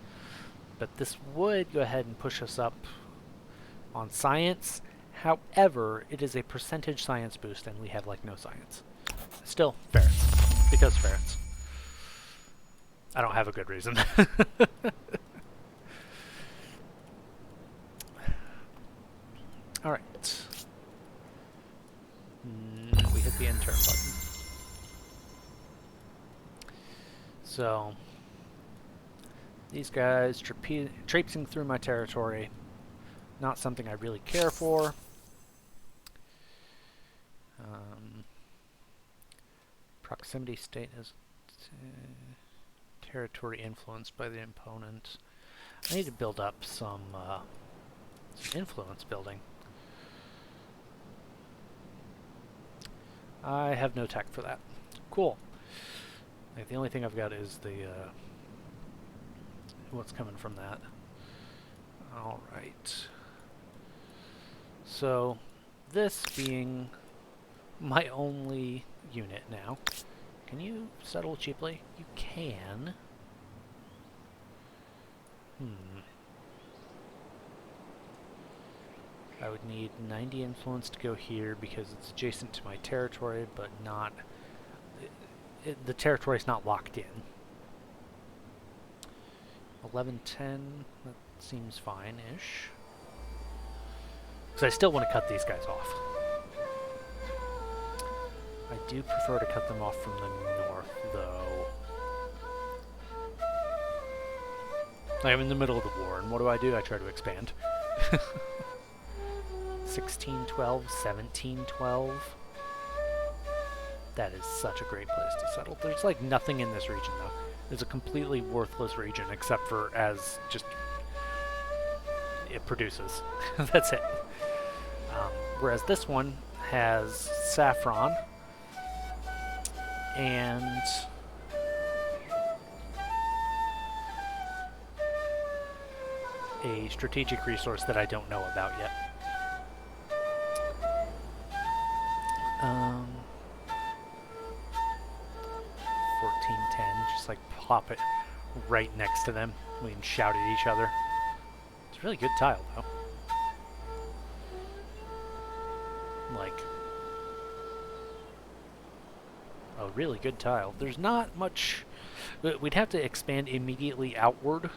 but this would go ahead and push us up on science. However, it is a percentage science boost, and we have like no science. Still, ferrets. Because ferrets. I don't have a good reason. Alright. We hit the end turn button. So, these guys traipsing through my territory, not something I really care for. Proximity state is territory influenced by the opponent. I need to build up some influence building. I have no tech for that. Cool. Like, the only thing I've got is the what's coming from that. All right. So this being my only unit now. Can you settle cheaply? You can. I would need 90 influence to go here because it's adjacent to my territory, but not... the territory's not locked in. 1110, that seems fine-ish. Because I still want to cut these guys off. I do prefer to cut them off from the north, though. I'm in the middle of the war, and what do? I try to expand. 1612, 1712. That is such a great place to settle. There's like nothing in this region, though. It's a completely worthless region, except for as just it produces. That's it. Whereas this one has saffron and a strategic resource that I don't know about yet. 1410, just like plop it right next to them. We can shout at each other. It's a really good tile, though. Like, a really good tile. There's not much... We'd have to expand immediately outward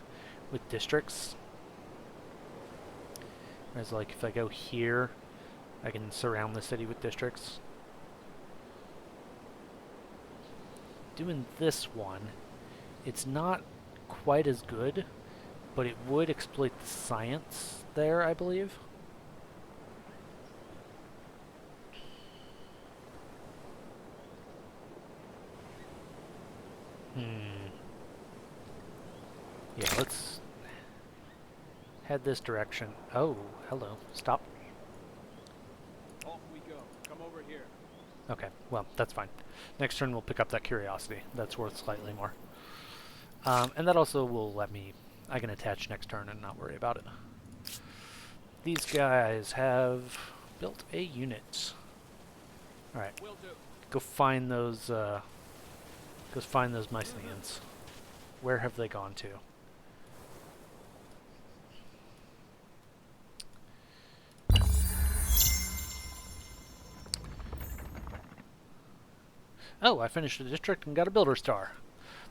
with districts. Whereas, like, if I go here, I can surround the city with districts. Doing this one, it's not quite as good, but it would exploit the science there, I believe. Yeah, let's head this direction. Oh, hello. Stop. Off we go. Come over here. Okay, well, that's fine. Next turn we'll pick up that curiosity. That's worth slightly more. And that also will let me... I can attach next turn and not worry about it. These guys have built a unit. Alright. Will do. Go find those, Mycenaeans. Where have they gone to? Oh, I finished a district and got a builder star.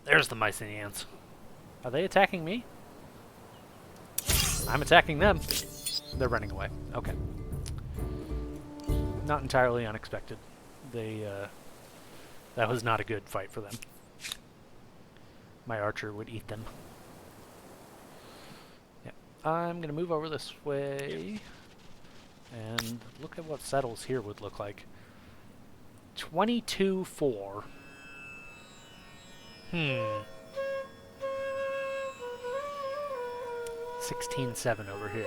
There's the Mycenaeans. Are they attacking me? I'm attacking them. They're running away. Okay. Not entirely unexpected. They, that was not a good fight for them. My archer would eat them. Yeah. I'm going to move over this way and look at what settles here would look like. 22-4. 16-7 over here.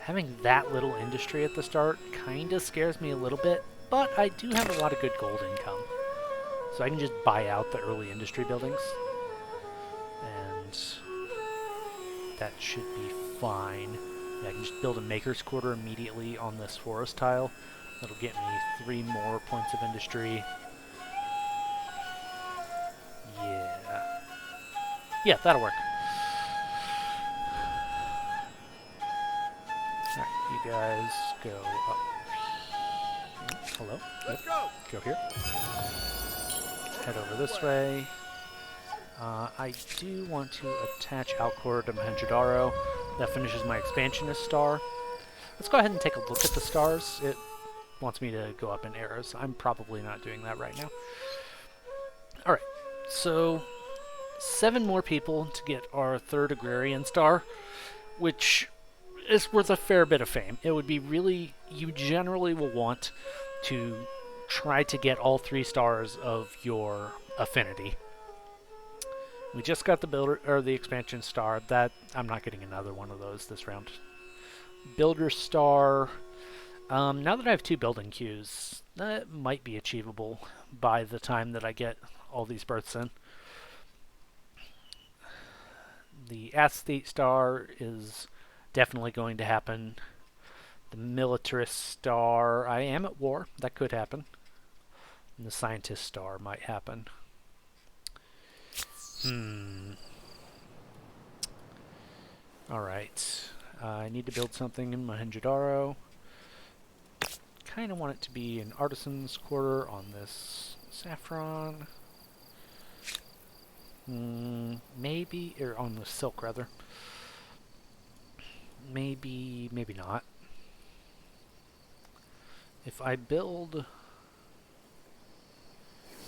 Having that little industry at the start kind of scares me a little bit, but I do have a lot of good gold income. So I can just buy out the early industry buildings. And that should be fine. Yeah, I can just build a maker's quarter immediately on this forest tile. That'll get me 3 more points of industry. Yeah. Yeah, that'll work. Alright, you guys go up. Hello? Let's go. Go here. Head over this way. I do want to attach Alcor to Mohenjo-Daro. That finishes my expansionist star. Let's go ahead and take a look at the stars. It wants me to go up in eras. I'm probably not doing that right now. Alright, so 7 more people to get our 3rd agrarian star, which is worth a fair bit of fame. It would be really, you generally will want to try to get all 3 stars of your affinity. We just got the builder or the expansion star. That I'm not getting another one of those this round. Builder star. Now that I have 2 building queues, that might be achievable by the time that I get all these births in. The aesthete star is definitely going to happen. The militarist star, I am at war. That could happen. And the scientist star might happen. Alright. I need to build something in Mohenjo-Daro. Kind of want it to be an artisan's quarter on this saffron. Maybe, or on the silk rather. Maybe not. If I build...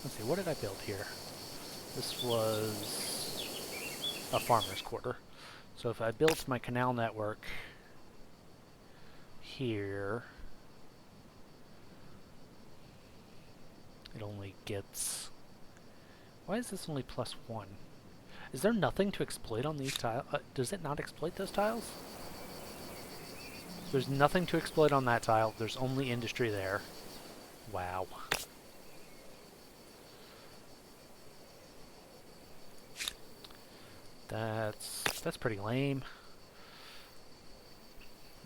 Let's see, what did I build here? This was a farmer's quarter. So if I built my canal network here, it only gets... Why is this only +1? Is there nothing to exploit on these tiles? Does it not exploit those tiles? There's nothing to exploit on that tile. There's only industry there. Wow. That's pretty lame.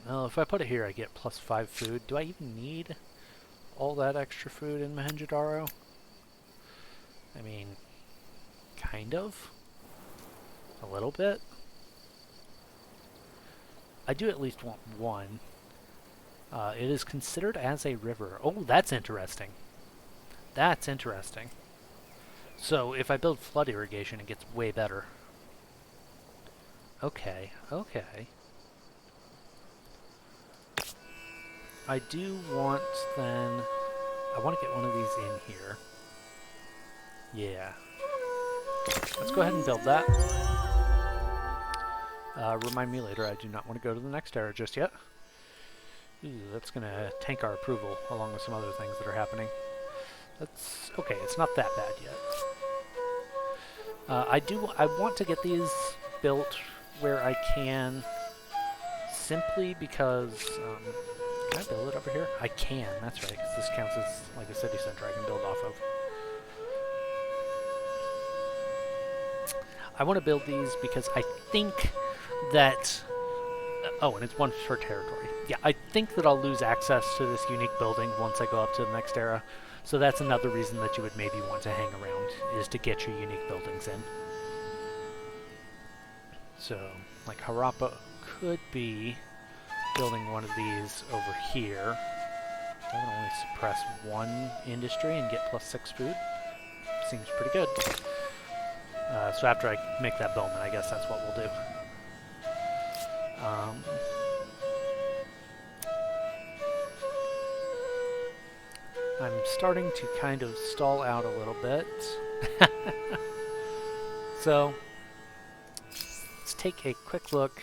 Well, if I put it here, I get +5 food. Do I even need all that extra food in Mohenjo-Daro? I mean, kind of. A little bit. I do at least want 1. It is considered as a river. Oh, that's interesting. That's interesting. So, if I build flood irrigation, it gets way better. Okay, okay. I do want, then... I want to get one of these in here. Yeah. Let's go ahead and build that. Remind me later, I do not want to go to the next era just yet. Ooh, that's going to tank our approval, along with some other things that are happening. That's... okay, it's not that bad yet. I want to get these built where I can, simply because... can I build it over here? I can, that's right, because this counts as like a city center I can build off of. I want to build these because I think that... oh, and it's 1 per territory. Yeah, I think that I'll lose access to this unique building once I go up to the next era. So that's another reason that you would maybe want to hang around, is to get your unique buildings in. So, like Harappa could be building one of these over here. I can only suppress 1 industry and get +6 food. Seems pretty good. So after I make that bowman, I guess that's what we'll do. I'm starting to kind of stall out a little bit. So, it's take a quick look.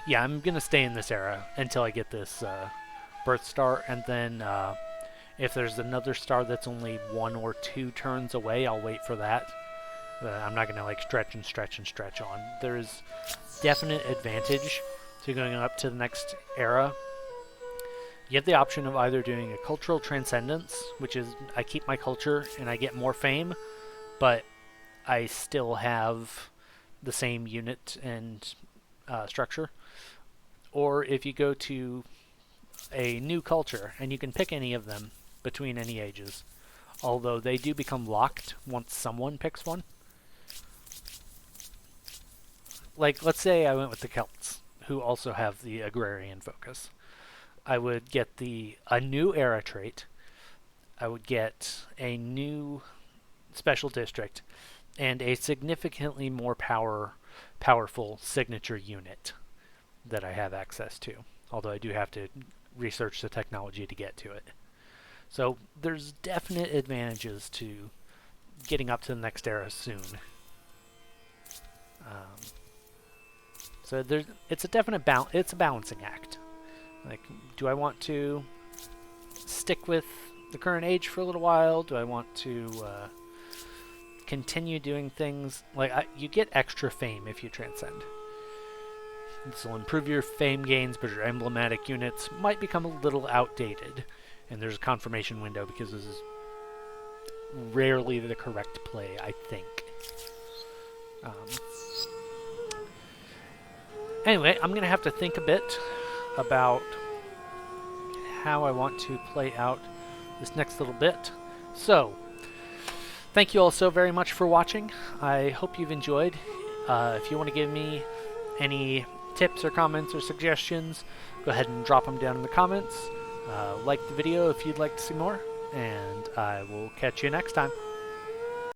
Yeah, I'm going to stay in this era until I get this birth star, and then if there's another star that's only 1 or 2 turns away, I'll wait for that. I'm not going to like stretch and stretch and stretch on. There's definite advantage to going up to the next era. You have the option of either doing a cultural transcendence, which is I keep my culture and I get more fame, but I still have the same unit and structure. Or if you go to a new culture, and you can pick any of them between any ages, although they do become locked once someone picks one. Like, let's say I went with the Celts, who also have the agrarian focus. I would get a new era trait. I would get a new special district and a significantly more powerful signature unit that I have access to. Although I do have to research the technology to get to it. So there's definite advantages to getting up to the next era soon. So it's a definite it's a balancing act. Like, do I want to stick with the current age for a little while? Do I want to continue doing things? Like, you get extra fame if you transcend. This will improve your fame gains, but your emblematic units might become a little outdated. And there's a confirmation window because this is rarely the correct play, I think. Anyway, I'm going to have to think a bit about how I want to play out this next little bit. So, thank you all so very much for watching. I hope you've enjoyed. If you want to give me any tips or comments or suggestions, go ahead and drop them down in the comments. Like the video if you'd like to see more, and I will catch you next time.